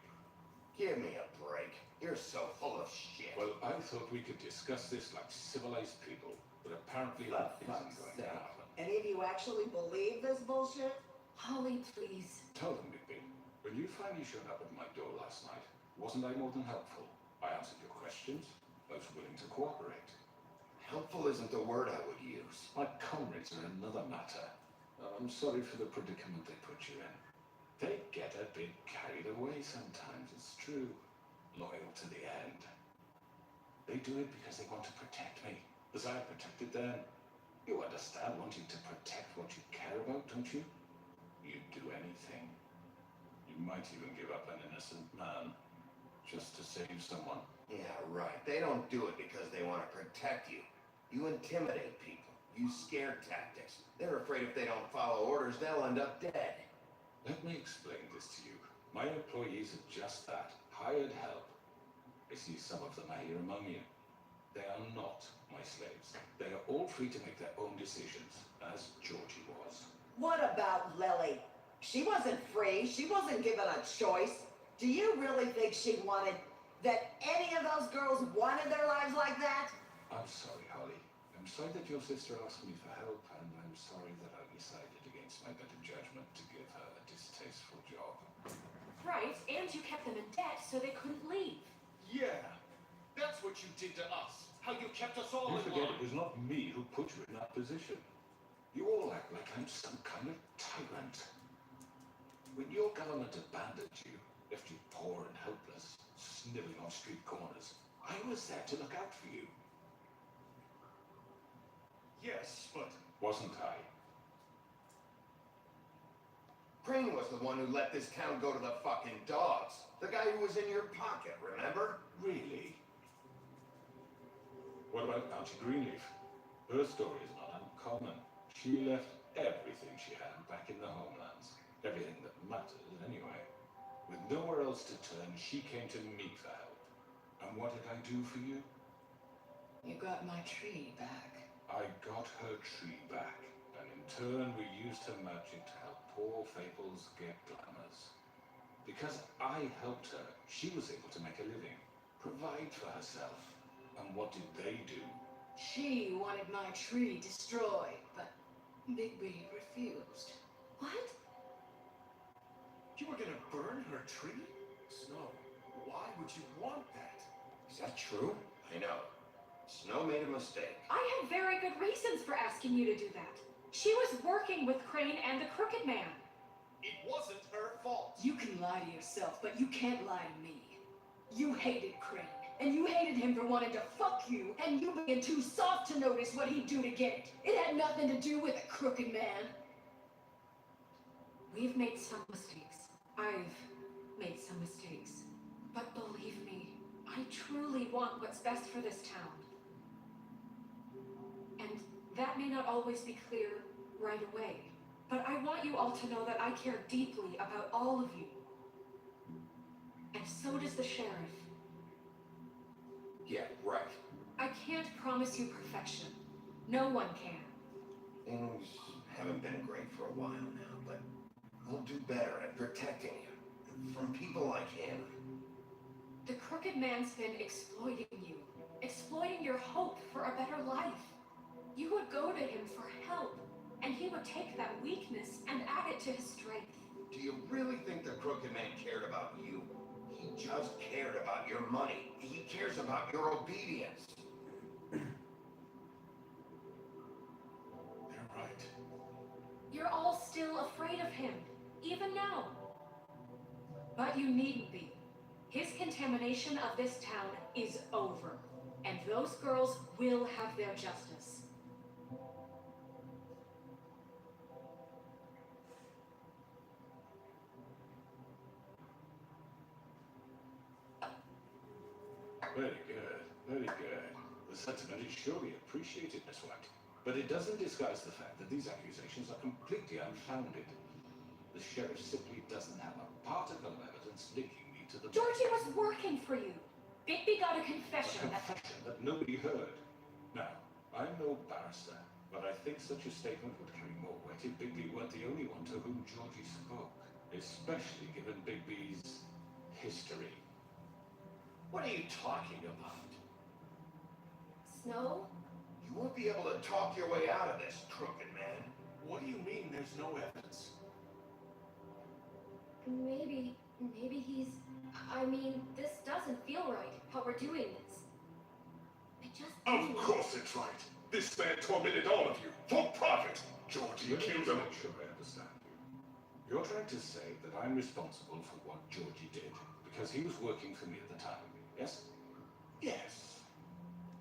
D: Give me a break. You're so full of shit.
K: Well, I thought we could discuss this like civilized people, but apparently
L: For
K: that isn't
L: fuck's
K: going
L: sake.
K: to happen.
L: Any of you actually believe this bullshit?
C: Holly, please.
K: Tell them, Bigby, when you finally showed up at my door last night, wasn't I more than helpful? I answered your questions. I was willing to cooperate.
D: Helpful isn't the word I would use.
K: My comrades are another matter. I'm sorry for the predicament they put you in. They get a bit carried away sometimes, it's true. Loyal to the end. They do it because they want to protect me, as I protected them. You understand wanting to protect what you care about, don't you? You'd do anything. You might even give up an innocent man, just to save someone.
D: Yeah, right. They don't do it because they want to protect you. You intimidate people. Use scare tactics. They're afraid if they don't follow orders, they'll end up dead.
K: Let me explain this to you. My employees are just that, hired help. I see some of them are here among you. They are not my slaves. They are all free to make their own decisions, as Georgie was.
L: What about Lily? She wasn't free. She wasn't given a choice. Do you really think she wanted that any of those girls wanted their lives like that?
K: I'm sorry, Holly. I'm sorry that your sister asked me for help, and I'm sorry that I decided against my better judgment to give her a distasteful job.
C: Right, and you kept them in debt so they couldn't leave.
B: Yeah, that's what you did to us. How you kept us all
K: You
B: in
K: forget
B: line.
K: it was not me who put you in that position. You all act like I'm some kind of tyrant. When your government abandoned you, left you poor and helpless, sniveling on street corners, I was there to look out for you.
B: Yes, but
K: Wasn't I?
D: Crane was the one who let this town go to the fucking dogs. The guy who was in your pocket, remember?
K: Really? What about Auntie Greenleaf? Her story is not uncommon. She left everything she had back in the homelands. Everything that matters, anyway. With nowhere else to turn, she came to me for help. And what did I do for you?
L: You got my tree back.
K: I got her tree back, and in turn we used her magic to help poor Faples get glamours. Because I helped her, she was able to make a living, provide for herself. And what did they do?
L: She wanted my tree destroyed, but Bigby refused.
P: What?
A: You were gonna burn her tree? Snow, why would you want that?
D: Is that true? I know. Snow made a mistake.
C: I had very good reasons for asking you to do that. She was working with Crane and the Crooked Man.
A: It wasn't her fault.
L: You can lie to yourself, but you can't lie to me. You hated Crane, and you hated him for wanting to fuck you, and you being too soft to notice what he'd do to get it. It had nothing to do with a Crooked Man.
C: We've made some mistakes. I've made some mistakes. But believe me, I truly want what's best for this town. And that may not always be clear right away. But I want you all to know that I care deeply about all of you. And so does the sheriff.
D: Yeah, right.
C: I can't promise you perfection. No one can.
D: Things haven't been great for a while now, but we'll do better at protecting you from people like him.
C: The Crooked Man's been exploiting you. Exploiting your hope for a better life. You would go to him for help, and he would take that weakness and add it to his strength.
D: Do you really think the Crooked Man cared about you? He just cared about your money. He cares about your obedience.
K: They're right.
C: You're all still afraid of him, even now. But you needn't be. His contamination of this town is over, and those girls will have their justice.
K: Very good, very good. The sentiment is surely appreciated, Miss White. But it doesn't disguise the fact that these accusations are completely unfounded. The sheriff simply doesn't have a particle of evidence linking me to the...
C: Georgie was working for you. Bigby got a confession.
K: A confession that nobody heard. Now, I'm no barrister, but I think such a statement would carry more weight if Bigby weren't the only one to whom Georgie spoke. Especially given Bigby's history.
D: What are you talking about?
P: Snow?
D: You won't be able to talk your way out of this, Crooked Man.
A: What do you mean there's no evidence?
P: Maybe he's... I mean, this doesn't feel right, how we're doing this. I just...
B: Of course it's right. This man tormented all of you, for profit. Georgie killed him.
K: Make sure I understand you. You're trying to say that I'm responsible for what Georgie did, because he was working for me at the time, yes?
D: Yes.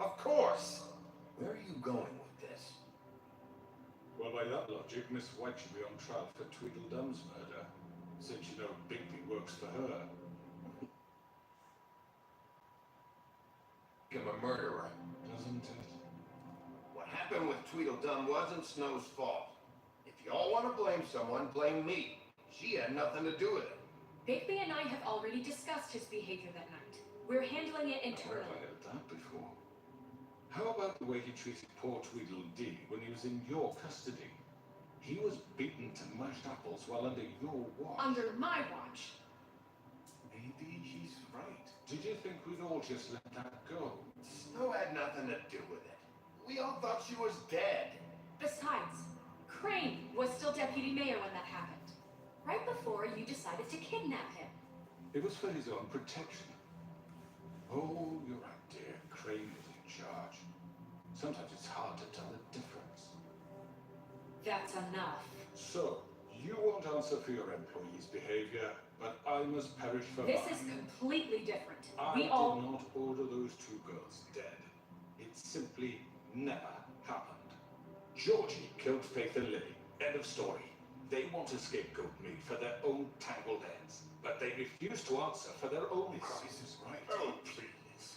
D: Of course. Where are you going with this?
K: Well, by that logic, Miss White should be on trial for Tweedledum's murder, since you know Bigby works for her.
D: I'm a murderer.
K: Doesn't it?
D: What happened with Tweedledum wasn't Snow's fault. If y'all want to blame someone, blame me. She had nothing to do with it.
C: Bigby and I have already discussed his behavior that night. We're handling it
K: Where
C: internally.
K: have I heard that before? How about the way he treated poor Tweedledee when he was in your custody? He was beaten to mashed apples while under your watch.
C: Under my watch.
A: Maybe he's right.
K: Did you think we'd all just let that go?
D: Snow had nothing to do with it. We all thought she was dead.
C: Besides, Crane was still deputy mayor when that happened. Right before you decided to kidnap him.
K: It was for his own protection. Oh, you're right, dear. Crane was in charge. Sometimes it's hard to tell the difference.
C: That's enough.
K: So, you won't answer for your employees' behavior, but I must perish for
C: This
K: mine.
C: is completely different.
K: I
C: We
K: did
C: all...
K: not order those two girls dead. It simply never happened. Georgie killed Faith and Lily. End of story. They want to scapegoat me for their own tangled ends, but they refuse to answer for their own crimes.
G: This is right.
B: Oh, please.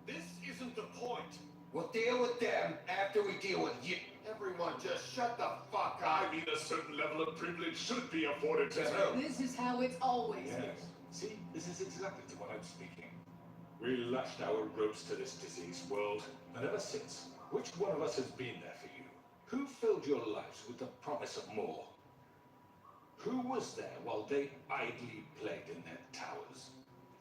B: This isn't the point.
D: We'll deal with them after we deal with you. Everyone just shut the fuck up.
B: I mean, a certain level of privilege should be afforded to me.
L: This is how it's always been.
K: Yes. See, this is exactly to what I'm speaking. We lashed our ropes to this diseased world, and ever since, which one of us has been there for you? Who filled your lives with the promise of more? Who was there while they idly played in their towers,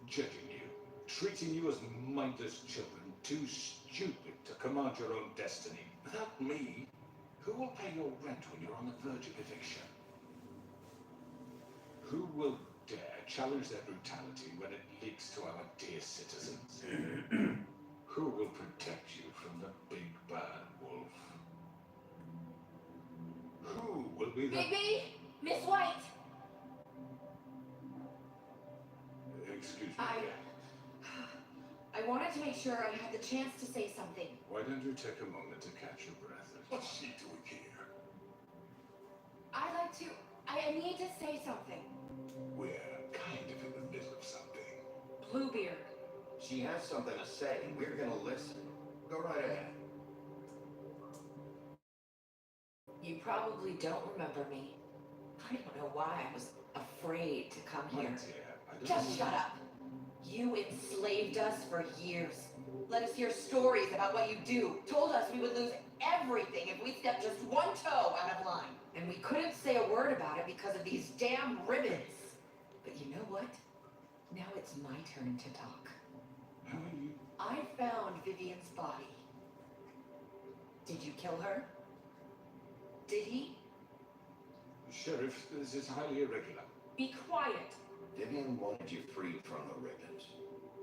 K: judging you, treating you as mindless children, too stupid to command your own destiny? Without me, who will pay your rent when you're on the verge of eviction? Who will dare challenge their brutality when it leaks to our dear citizens? Who will protect you from the big bad wolf? Who will be the...
L: Bigby! Miss White!
K: Excuse me.
C: I wanted to make sure I had the chance to say something.
K: Why don't you take a moment to catch your breath?
B: What's she doing here?
C: I need to say something.
B: We're kind of in the middle of something.
C: Bluebeard.
D: She has something to say, and we're gonna listen. Go right ahead.
Q: You probably don't remember me. I don't know why I was afraid to come
K: My
Q: here.
K: dear, I don't
Q: Just shut up. You enslaved us for years. Let us hear stories about what you do. Told us we would lose everything if we stepped just one toe out of line. And we couldn't say a word about it because of these damn ribbons. But you know what? Now it's my turn to talk.
K: How are you?
Q: I found Vivian's body. Did you kill her? Did he?
K: Sheriff, this is highly irregular.
Q: Be quiet.
D: Vivian wanted you freed from the ribbons.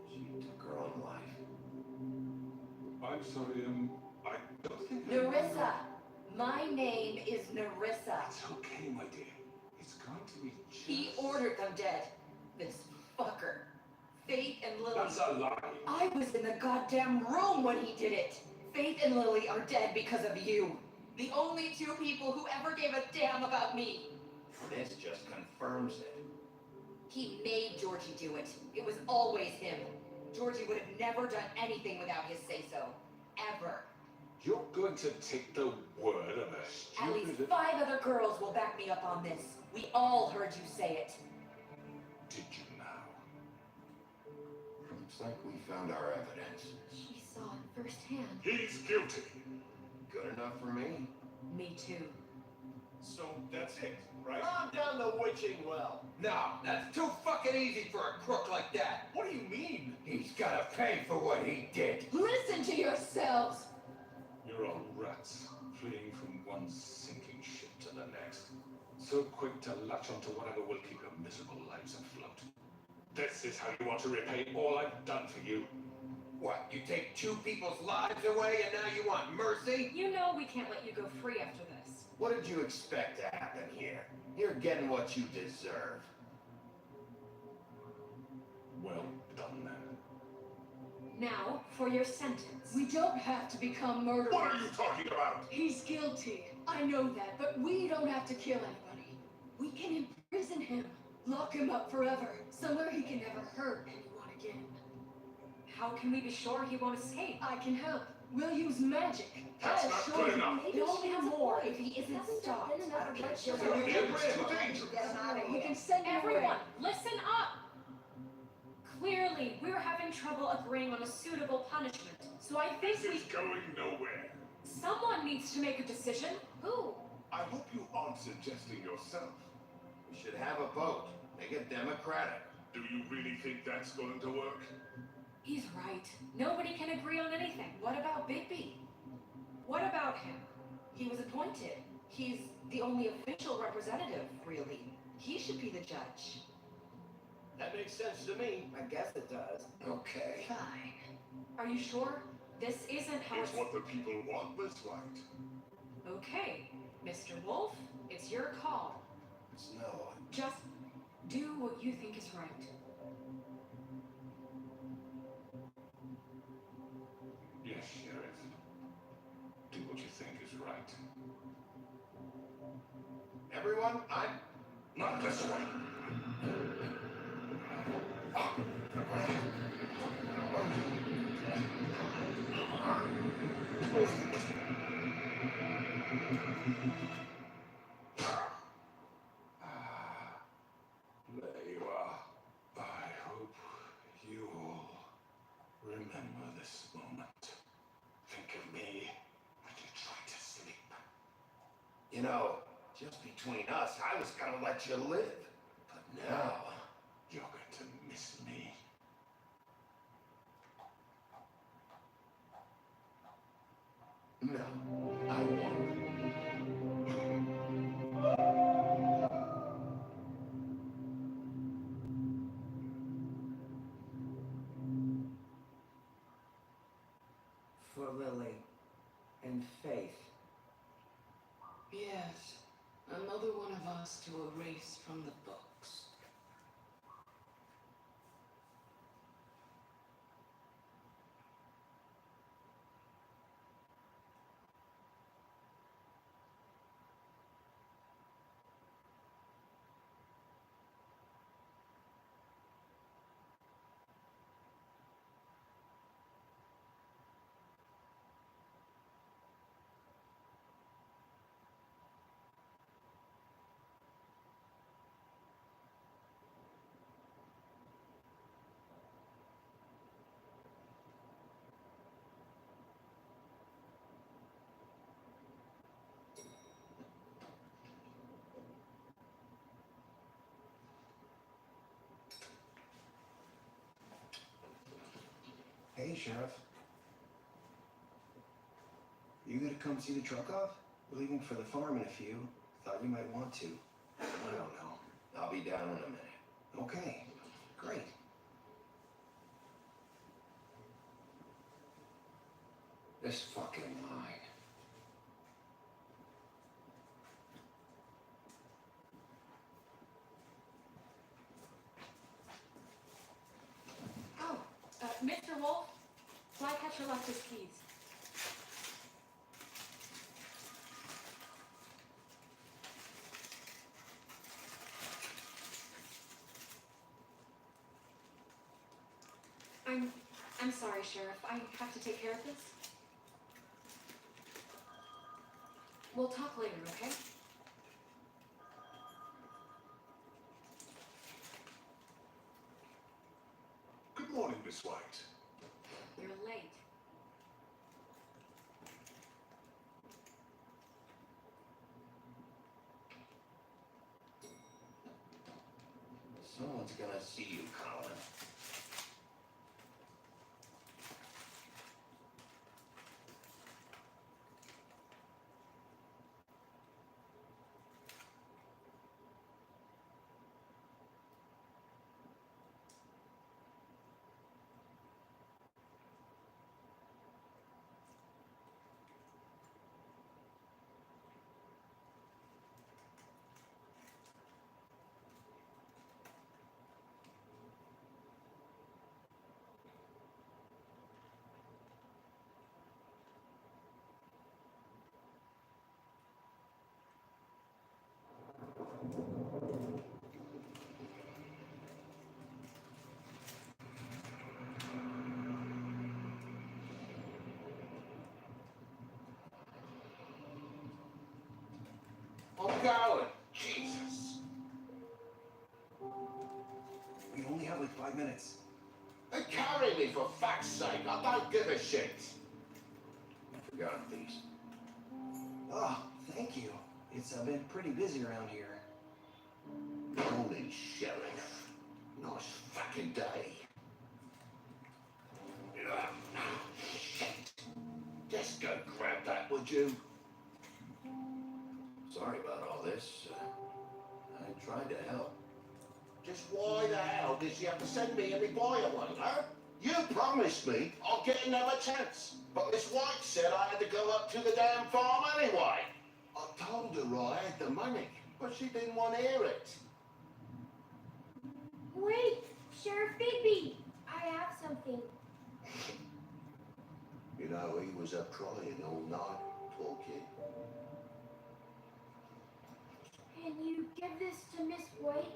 D: She took her own life.
K: I'm sorry, I don't think...
Q: Nerissa! My name is Nerissa.
K: It's okay, my dear. It's going to be just...
Q: He ordered them dead. This fucker. Faith and Lily.
K: That's a lie.
Q: I was in the goddamn room when he did it. Faith and Lily are dead because of you. The only two people who ever gave a damn about me.
D: This just confirms it.
Q: He made Georgie do it. It was always him. Georgie would have never done anything without his say-so. Ever.
K: You're going to take the word of a stupid...
Q: At least 5 other girls will back me up on this. We all heard you say it.
K: Did you now?
D: Looks like we found our evidence.
C: She saw it firsthand.
B: He's guilty.
D: Good enough for me.
Q: Me too.
B: So that's it, right?
O: I'm down the witching well.
D: No, that's too fucking easy for a crook like that.
B: What do you mean?
D: He's gotta pay for what he did.
L: Listen to yourselves!
K: You're all rats, fleeing from one sinking ship to the next. So quick to latch onto whatever will keep your miserable lives afloat. This is how you want to repay all I've done for you.
D: What, you take 2 people's lives away and now you want mercy?
C: You know we can't let you go free after this.
D: What did you expect to happen here? You're getting what you deserve.
K: Well done, then.
C: Now, for your sentence.
L: We don't have to become murderers.
B: What are you talking about?
L: He's guilty. I know that, but we don't have to kill anybody. We can imprison him, lock him up forever, somewhere he can never hurt anyone again.
C: How can we be sure he won't escape?
L: I can help. We'll use magic.
B: That's
L: I'll
B: not
L: show
B: good
L: you.
B: enough.
L: Maybe
Q: There'll
L: she
Q: be
L: has a
Q: more
L: point.
Q: if he isn't
L: Hasn't there
Q: stopped.
L: been another
Q: I don't
L: red
Q: get
L: shirt?
Q: you.
B: It's too dangerous.
L: Get him out of here. We can send him
C: Everyone,
L: away.
C: listen up! Clearly, we're having trouble agreeing on a suitable punishment. So I think
B: This is going nowhere.
C: someone needs to make a decision. Who?
B: I hope you aren't suggesting yourself.
D: We should have a vote. Make it democratic.
B: Do you really think that's going to work?
C: He's right. Nobody can agree on anything. What about Bigby? What about him? He was appointed. He's the only official representative, really. He should be the judge.
O: That makes sense to me. I guess it does.
D: Okay.
C: Fine. Are you sure? This isn't how
B: It's what the people want, Miss White.
C: Okay, Mr. Wolf, it's your call.
D: It's no.
C: Just do what you think is right.
K: Yes, Sheriff. Do what you think is right.
D: Everyone, I'm...
O: Not this one.
K: There you are. I hope you all remember this moment. Think of me when you try to sleep.
D: You know, just between us, I was gonna let you live. But now...
K: You're going to miss me.
D: No, I won't.
J: For Lily and Faith.
L: Yes, another one of us to erase from the books.
R: Hey, Sheriff. You gonna come see the truck off? We're leaving for the farm in a few. Thought you might want to. I don't know.
D: I'll be down in a minute.
R: Okay, great.
D: This fucking line.
C: Oh, Mr. Wolf, Flycatcher left his keys. I'm sorry, Sheriff. I have to take care of this. We'll talk later, okay?
B: Good morning, Miss White.
C: You're late.
D: Someone's gonna see you, Colin.
F: I'm going. Jesus.
R: We only have like 5 minutes.
F: They carry me for fuck's sake. I don't give a shit.
D: I forgot these.
R: Oh, thank you. It's been pretty busy around here.
F: Morning, Sheriff. Nice fucking day. Shit. Just go grab that, would you?
D: Sorry about all this. I tried to help.
F: Just why the hell did you have to send me any boy away, huh? You promised me I'll get another chance. But Miss White said I had to go up to the damn farm anyway. I told her I had the money, but she didn't want to hear it.
S: Wait, Sheriff Bigby, I have something.
F: You know, he was up crying all night, poor kid.
S: And Give this to Miss White,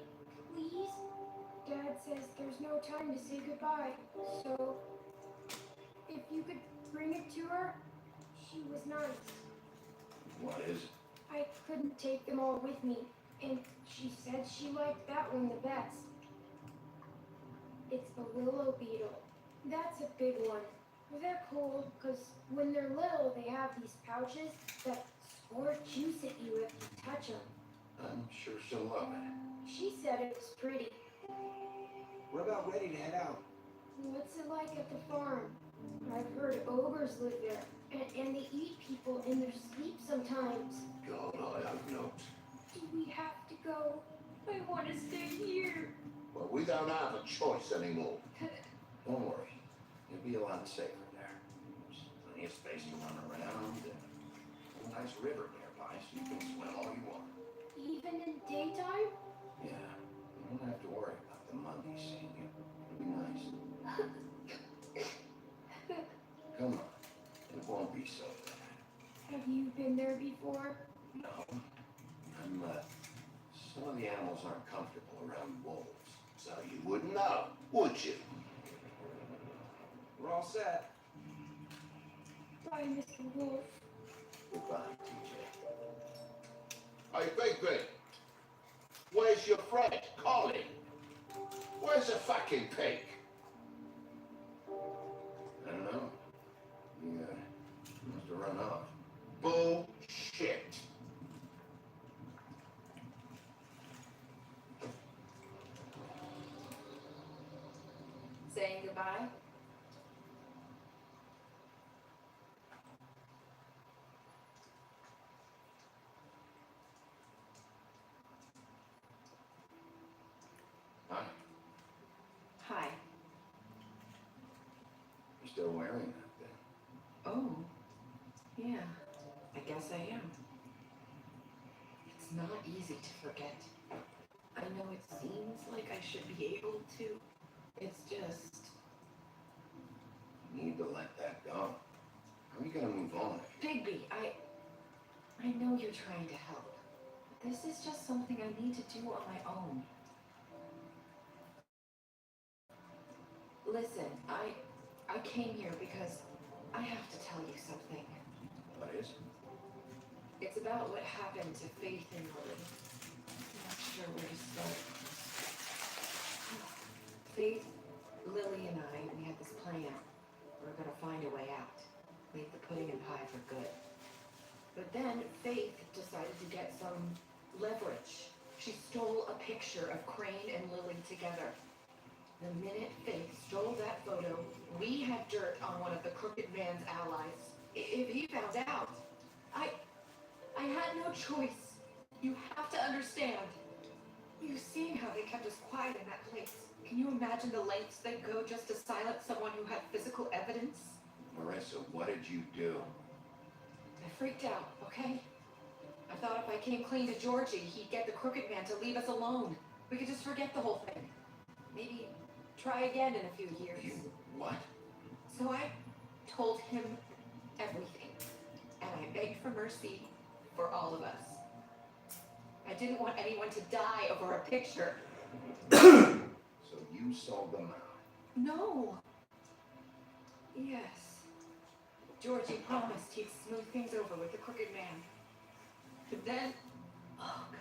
S: please. Dad says there's no time to say goodbye, so if you could bring it to her, she was nice.
D: What is it?
S: I couldn't take them all with me, and she said she liked that one the best. It's a willow beetle. That's a big one. They're cool, because when they're little, they have these pouches that squirt juice at you if you touch them.
D: I'm sure she'll love it.
S: She said it was pretty.
R: We're about ready to head out.
S: What's it like at the farm? I've heard ogres live there, and they eat people in their sleep sometimes.
D: God, I hope not.
S: Do we have to go? I want to stay here.
F: Well, we don't have a choice anymore.
D: Don't worry. You'll be a lot safer there. There's plenty of space to run around, and a nice river nearby, so you can swim all you want.
S: Even in daytime?
D: Yeah, you don't have to worry about the monkeys seeing you. It'll be nice. Come on. It won't be so bad.
S: Have you been there before?
D: No. Some of the animals aren't comfortable around wolves.
F: So you wouldn't know, would you?
R: We're all set.
S: Bye, Mr. Wolf.
D: Goodbye, TJ.
F: Hey, Bigby, where's your friend, Colin? Where's the fucking pig?
D: I don't know. He must have run off.
F: Bullshit.
Q: Saying goodbye?
D: Hi.
Q: Hi.
D: You're still wearing that thing.
Q: Oh, yeah, I guess I am. It's not easy to forget. I know it seems like I should be able to. It's just...
D: You need to let that go. How are you gonna move on?
Q: Bigby, I know you're trying to help. But this is just something I need to do on my own. Listen, I came here because I have to tell you something.
D: What is it?
Q: It's about what happened to Faith and Lily. I'm not sure where to start. Faith, Lily, and I, we had this plan. We were gonna find a way out. Make the pudding and pie for good. But then Faith decided to get some leverage. She stole a picture of Crane and Lily together. The minute Faith stole that photo, we had dirt on one of the Crooked Man's allies. If he found out, I had no choice. You have to understand. You've seen how they kept us quiet in that place. Can you imagine the lengths they go just to silence someone who had physical evidence?
D: Marissa, what did you do?
Q: I freaked out, okay? I thought if I came clean to Georgie, he'd get the Crooked Man to leave us alone. We could just forget the whole thing. Maybe try again in a few years.
D: You what?
Q: So I told him everything. And I begged for mercy for all of us. I didn't want anyone to die over a picture.
D: So you sold them out?
Q: No. Yes. Georgie promised he'd smooth things over with the Crooked Man. But then... Oh, God.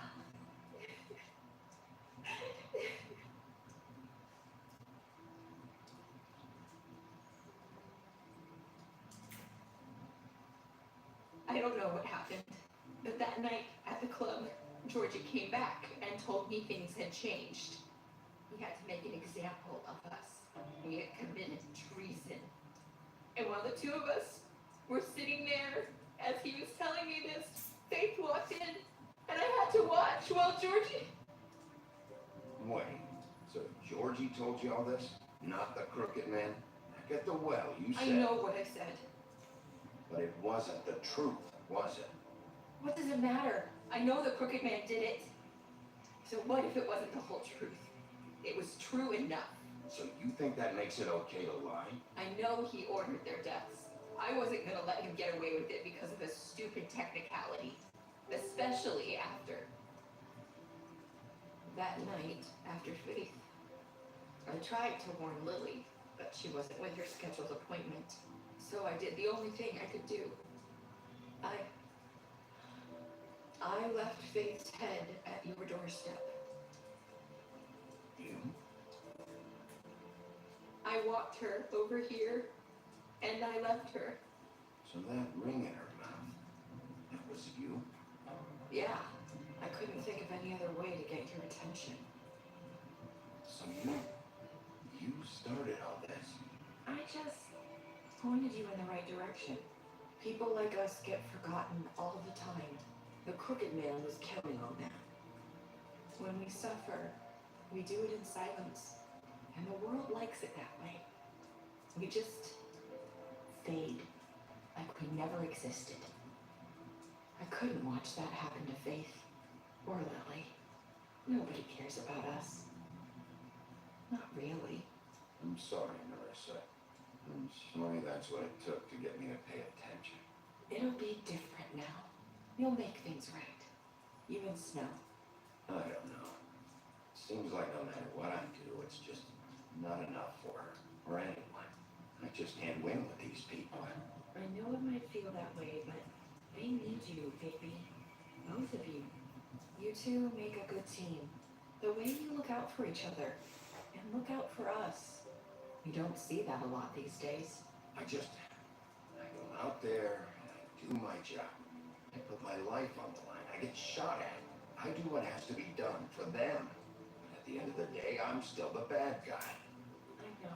Q: I don't know what happened, but that night at the club, Georgie came back and told me things had changed. He had to make an example of us. We had committed treason. And while the two of us were sitting there, as he was telling me this, Faith walked in, and I had to watch while Georgie...
D: Wait, so Georgie told you all this? Not the Crooked Man? Back at the well, you said...
Q: I know what I said.
D: But it wasn't the truth, was it?
Q: What does it matter? I know the Crooked Man did it. So what if it wasn't the whole truth? It was true enough.
D: So you think that makes it okay to lie?
Q: I know he ordered their deaths. I wasn't gonna let him get away with it because of a stupid technicality. Especially after. That night, after Faith, I tried to warn Lily, but she wasn't with her scheduled appointment. So I did the only thing I could do. I left Faith's head at your doorstep.
D: You?
Q: I walked her over here, and I left her.
D: So that ring in her mouth, that was you?
Q: Yeah, I couldn't think of any other way to get your attention.
D: So you started all this?
Q: I just pointed you in the right direction. People like us get forgotten all the time. The Crooked Man was counting on that. When we suffer, we do it in silence. And the world likes it that way. We just fade, like we never existed. I couldn't watch that happen to Faith or Lily. Nobody cares about us. Not really.
D: I'm sorry, Marissa. I'm sorry that's what it took to get me to pay attention.
Q: It'll be different now. You'll make things right. You and Snow.
D: I don't know. Seems like no matter what I do, it's just not enough for her or anyone. I just can't win with these people.
Q: I know it might feel that way, but they need you, baby. Both of you. You two make a good team. The way you look out for each other and look out for us. You don't see that a lot these days.
D: I go out there and I do my job. I put my life on the line. I get shot at. I do what has to be done for them. But at the end of the day, I'm still the bad guy.
Q: I know.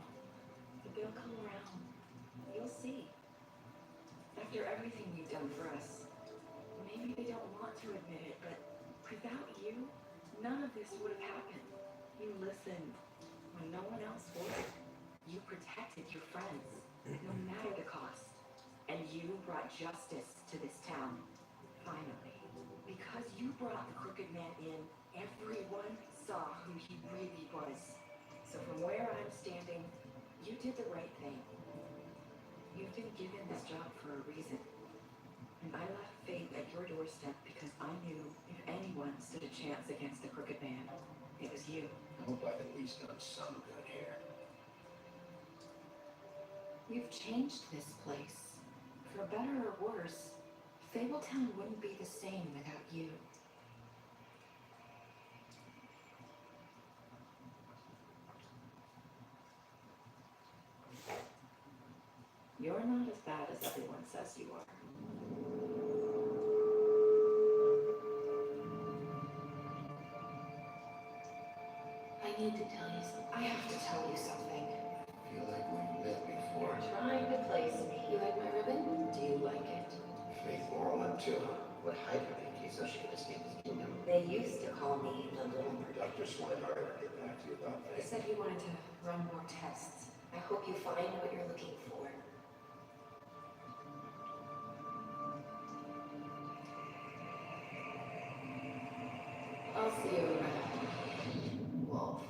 Q: But they'll come around. You'll see. After everything you've done for us, maybe they don't want to admit it, but without you, none of this would have happened. You listened when no one else would. You protected your friends, no matter the cost. And you brought justice to this town. Finally. Because you brought the Crooked Man in, everyone saw who he really was. So from where I'm standing, you did the right thing. You've been given this job for a reason. And I left Faith at your doorstep because I knew if anyone stood a chance against the Crooked Man, it was you.
D: I hope I've at least done some good here.
Q: You've changed this place. For better or worse, Fabletown wouldn't be the same without you. You're not as bad as everyone says you are. I need to tell you something. I have to tell you something.
D: I feel like we've met before.
Q: Trying to place me. You like my ribbon? Do you like it?
D: Faith Laurel and too.
E: Would hide her baby so she could escape his kingdom.
Q: They used to call me the Little Bird.
D: Dr. Swinehart will get back to you about
Q: He
D: that.
Q: said he wanted to run more tests. I hope you find what you're looking for. I'll see you around, Wolf.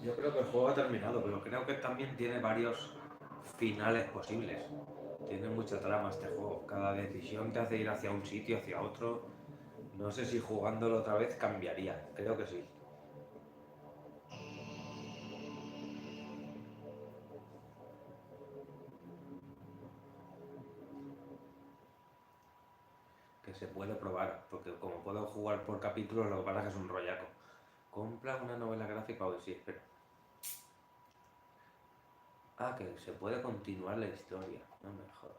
I: Yo creo que el juego ha terminado, pero creo que también tiene varios finales posibles. Tiene mucha trama este juego. Cada decisión te hace ir hacia un sitio, hacia otro. No sé si jugándolo otra vez cambiaría. Creo que sí. Que se puede probar, porque como puedo jugar por capítulos, lo que pasa es que es un rollaco. Compra una novela gráfica hoy, sí, espera. Ah, que se puede continuar la historia. No me jodas.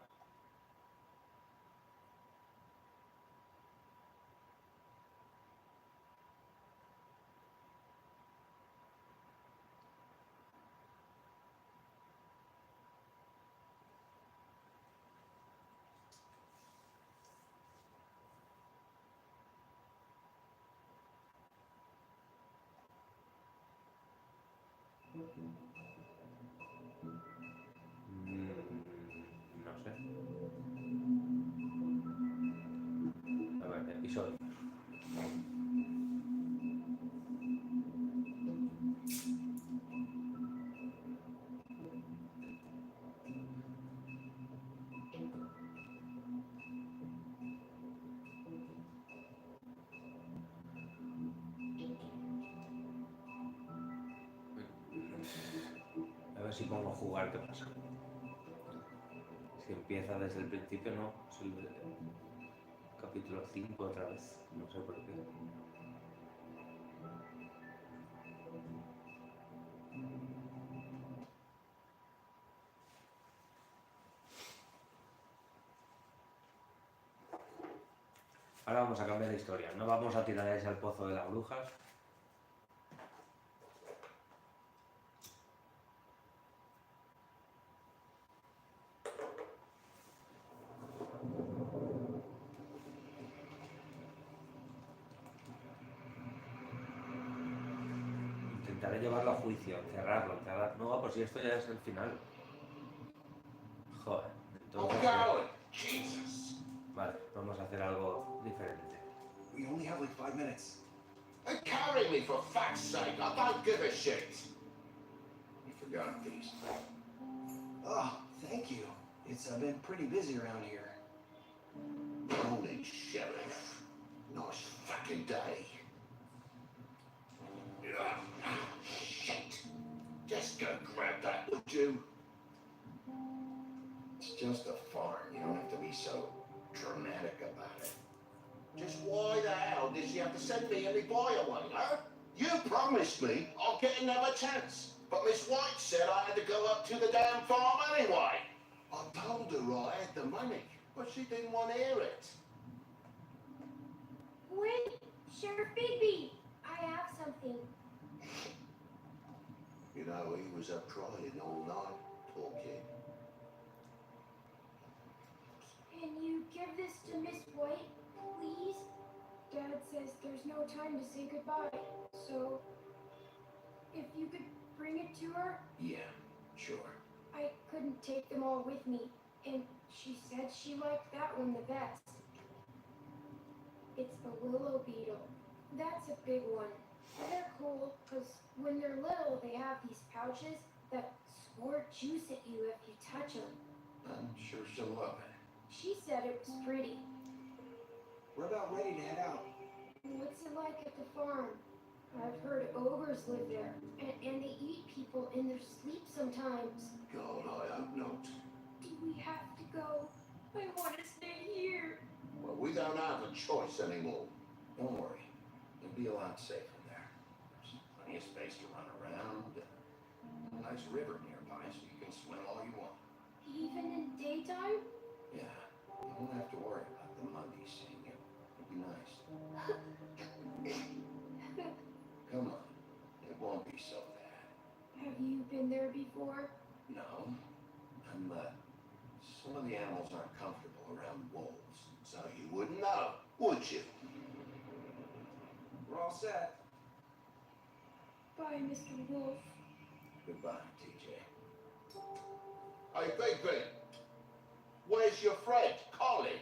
I: No sé. A ver, episodio. A ver si pongo jugar, ¿qué pasa? Si empieza desde el principio, no. Es el capítulo 5 otra vez. No sé por qué. Ahora vamos a cambiar de historia. No vamos a tirar ese al pozo de las brujas. Intentaré llevarlo a juicio, encerrarlo. No, pues si esto ya es el final. Joder. Entonces,
F: Jesus.
I: Vale, vamos a hacer algo diferente.
R: We only have like 5 minutes.
F: Hey, carry me for fuck's sake. I don't give a shit.
D: You forgot these.
R: Oh, thank you. It's been pretty busy around here.
F: Morning, Sheriff. Nice fucking day. Shit. Just go grab that, would you?
D: It's just a farm. You don't have to be so dramatic about it.
F: Just why the hell did she have to send me and my boy away, huh? You promised me I'll get another chance. But Miss White said I had to go up to the damn farm anyway. I told her I had the money, but she didn't want to hear it.
S: Wait, Sheriff Bigby, I have something.
F: You know, he was up crying all night, poor kid.
S: Can you give this to Miss White, please? Dad says there's no time to say goodbye, so if you could bring it to her?
D: Yeah, sure.
S: I couldn't take them all with me, and she said she liked that one the best. It's the willow beetle. That's a big one. They're cool, because when they're little, they have these pouches that squirt juice at you if you touch them.
D: I'm sure she'll love it.
S: She said it was pretty.
R: We're about ready to head out.
S: What's it like at the farm? I've heard ogres live there, and they eat people in their sleep sometimes.
F: God, I hope not.
S: Do we have to go? I want to stay here.
F: Well, we don't have a choice anymore.
D: Don't worry. You'll be a lot safer there. There's plenty of space to run around. A nice river nearby, so you can swim all you want.
S: Even in daytime?
D: Yeah, you won't have to worry about the muggy seeing you. It'll be nice. Come on. It won't be so bad.
S: Have you been there before?
D: No. Some of the animals aren't comfortable around wolves.
F: So you wouldn't know, would you?
R: We're all set.
S: Bye, Mr. Wolf.
D: Goodbye, TJ.
F: Hey, Bigby. Where's your friend, Colin?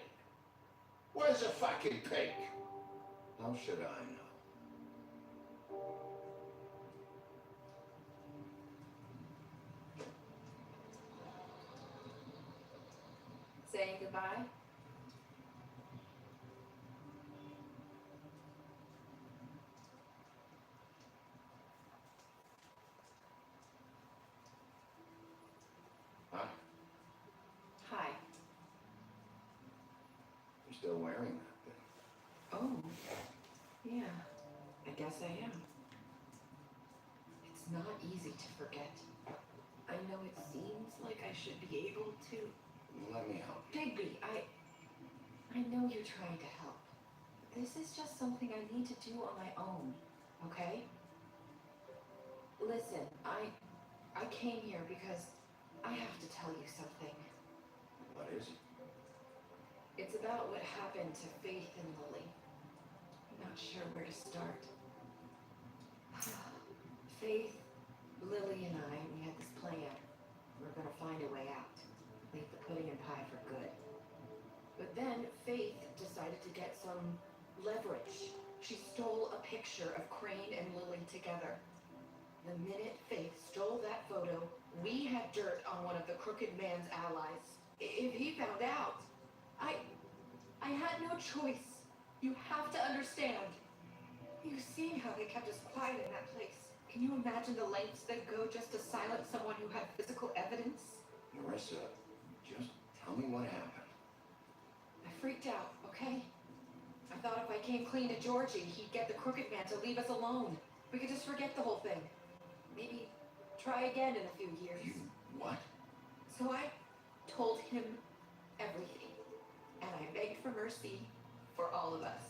F: Where's the fucking pig?
D: How should I know?
Q: Saying goodbye?
D: Huh?
Q: Hi.
D: You're still wearing that thing.
Q: Oh, yeah, I guess I am. It's not easy to forget. I know
C: it seems like I should be able to.
D: Let me help you.
C: Digby, I know you're trying to help. This is just something I need to do on my own, okay? Listen, I came here because I have to tell you something.
D: What is it?
C: It's about what happened to Faith and Lily. I'm not sure where to start. Faith, Lily, and I, we had this plan. We were gonna find a way out. Leave the pudding and pie for good. But then Faith decided to get some leverage. She stole a picture of Crane and Lily together. The minute Faith stole that photo, we had dirt on one of the Crooked Man's allies. If he found out, I had no choice. You have to understand. You've seen how they kept us quiet in that place. Can you imagine the lengths they go just to silence someone who had physical evidence?
D: Marissa, just tell me what happened.
C: I freaked out, okay? I thought if I came clean to Georgie, he'd get the Crooked Man to leave us alone. We could just forget the whole thing. Maybe try again in a few years.
D: You what?
C: So I told him everything. And I begged for mercy for all of us.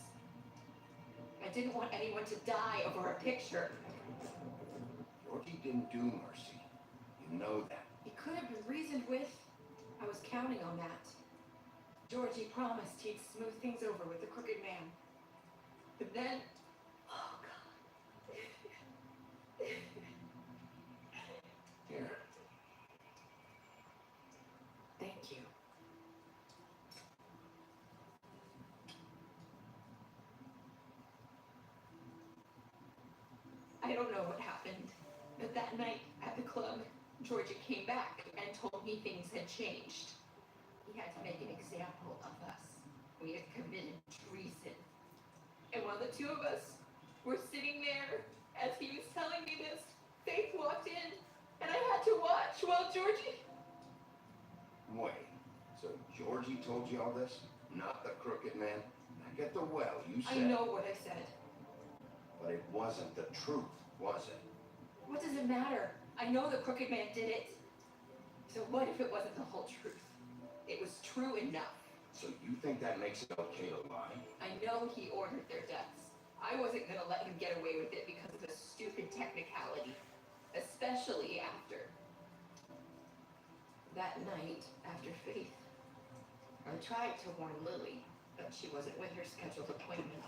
C: I didn't want anyone to die over a picture.
D: Georgie didn't do mercy. You know that.
C: He could have been reasoned with. I was counting on that. Georgie promised he'd smooth things over with the Crooked Man. But then... Oh, God.
D: Here.
C: Thank you. I don't know what happened, but that night at the club, Georgia came back and told me things had changed. He had to make an example of us. We had committed treason. And while the two of us were sitting there, as he was telling me this, Faith walked in, and I had to watch while Georgie...
D: Wait, so Georgie told you all this? Not the Crooked Man? Back at the well, you said...
C: I know what I said.
D: But it wasn't the truth, was it?
C: What does it matter? I know the Crooked Man did it. So what if it wasn't the whole truth? It was true enough.
D: So you think that makes it okay to lie?
C: I know he ordered their deaths. I wasn't gonna let him get away with it because of a stupid technicality. Especially after that night after Faith. I tried to warn Lily, but she wasn't with her scheduled appointment.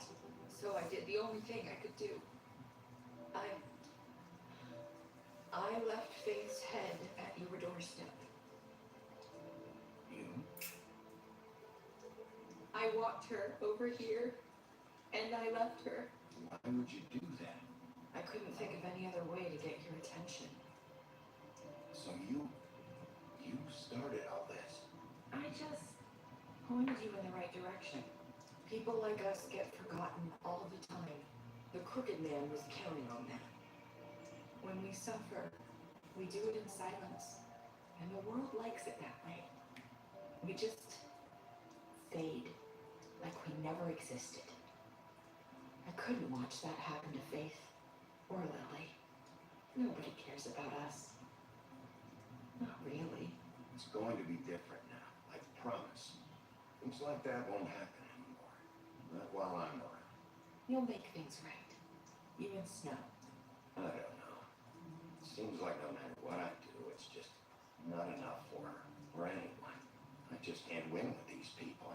C: So I did the only thing I could do. I left Faith's head at your doorstep.
D: You?
C: I walked her over here, and I left her.
D: Why would you do that?
C: I couldn't think of any other way to get your attention.
D: So you started all this?
C: I just pointed you in the right direction. People like us get forgotten all the time. The Crooked Man was counting on that. When we suffer, we do it in silence. And the world likes it that way. We just fade, like we never existed. I couldn't watch that happen to Faith or Lily. Nobody cares about us. Not really.
D: It's going to be different now, I promise. Things like that won't happen anymore. Not while I'm around.
C: You'll make things right. You and Snow.
D: I don't know. It seems like no matter what I do, it's just not enough for her or anyone. I just can't win with these people.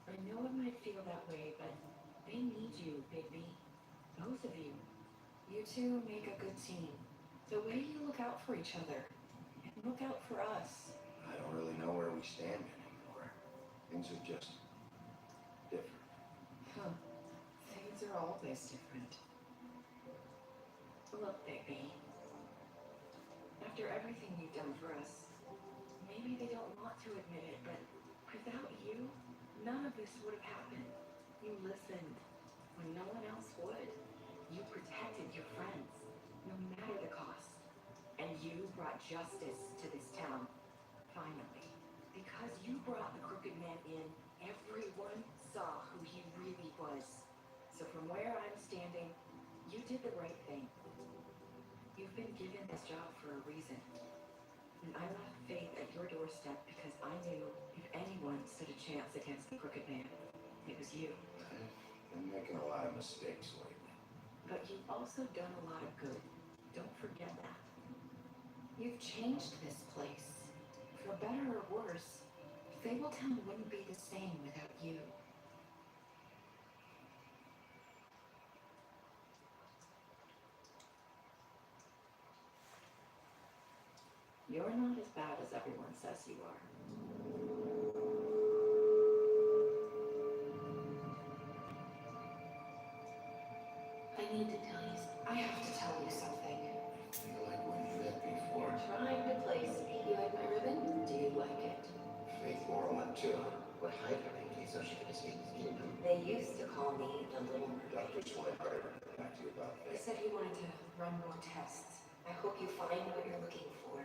C: I know it might feel that way, but they need you, Bigby. Both of you. You two make a good team. The way you look out for each other and look out for us.
D: I don't really know where we stand anymore. Things are just different.
C: Huh. Things are always different. Look, Bigby. After everything you've done for us, maybe they don't want to admit it, but without you, none of this would have happened. You listened when no one else would. You protected your friends, no matter the cost. And you brought justice to this town, finally. Because you brought the Crooked Man in, everyone saw who he really was. So from where I'm standing, you did the right thing. You've been given this job for a reason. And I left
Q: doorstep because I knew if anyone stood a chance against the Crooked Man, it was you.
D: I've been making a lot of mistakes lately.
Q: But you've also done a lot of good. Don't forget that. You've changed this place. For better or worse, Fabletown wouldn't be the same without you. You're not as bad as everyone says you are. I need to tell you. I have to tell you something.
D: I feel like we met before.
Q: Trying to place me. You like my ribbon? Do you like it?
D: Faith wore one too.
E: We're hiding so she can escape his kingdom.
Q: They used to call me the Little Mermaid.
D: Dr. Swinehart ever talk to you about
Q: He
D: Faith?
Q: said he wanted to run more tests. I hope you find what you're looking for.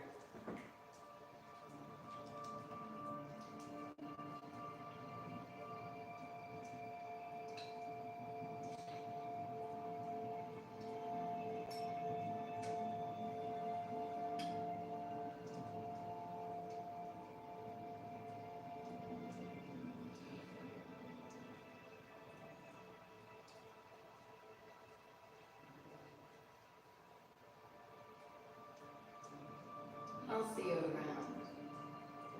Q: I'll see you around,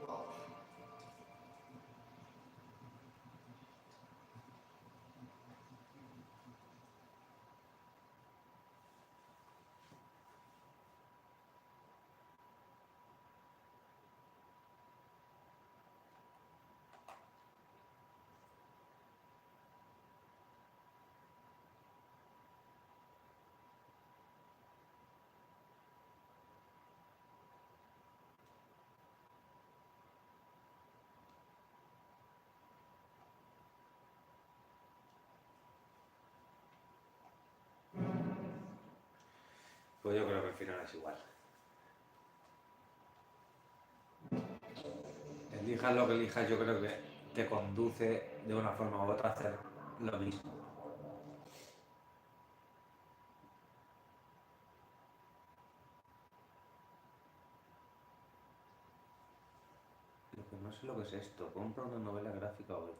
Q: Wolf.
I: Pues yo creo que el final es igual. Elijas lo que elijas, yo creo que te conduce de una forma u otra a hacer lo mismo. Lo que no sé lo que es esto. ¿Compro una novela gráfica o qué?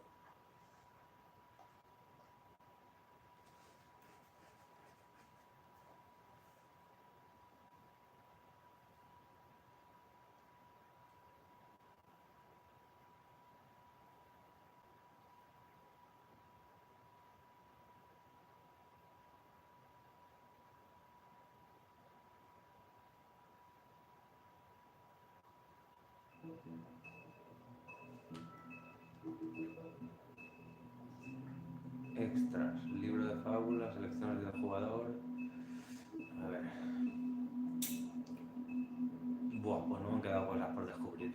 I: Extras, libro de fábulas, selecciones del jugador. A ver. Buah, pues no me han quedado cosas por descubrir.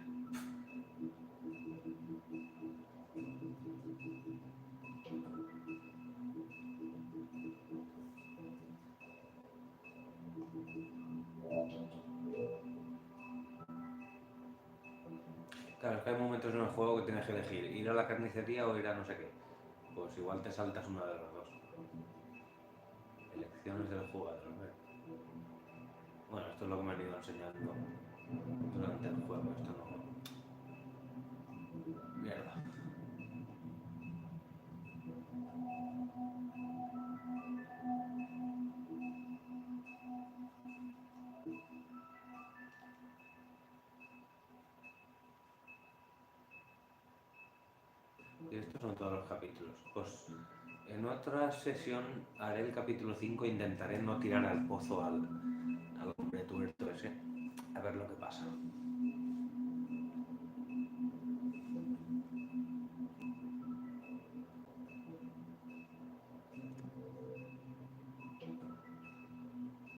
I: Claro, es que hay momentos en el juego que tienes que elegir ir a la carnicería o ir a no sé qué. Pues igual te saltas una de las dos. Elecciones del jugador. A ver. Bueno, esto es lo que me han ido enseñando durante el juego. Esto no. Mierda. Y estos son todos los capítulos. Pues en otra sesión haré el capítulo 5 e intentaré no tirar al pozo al hombre tuerto ese. A ver lo que pasa.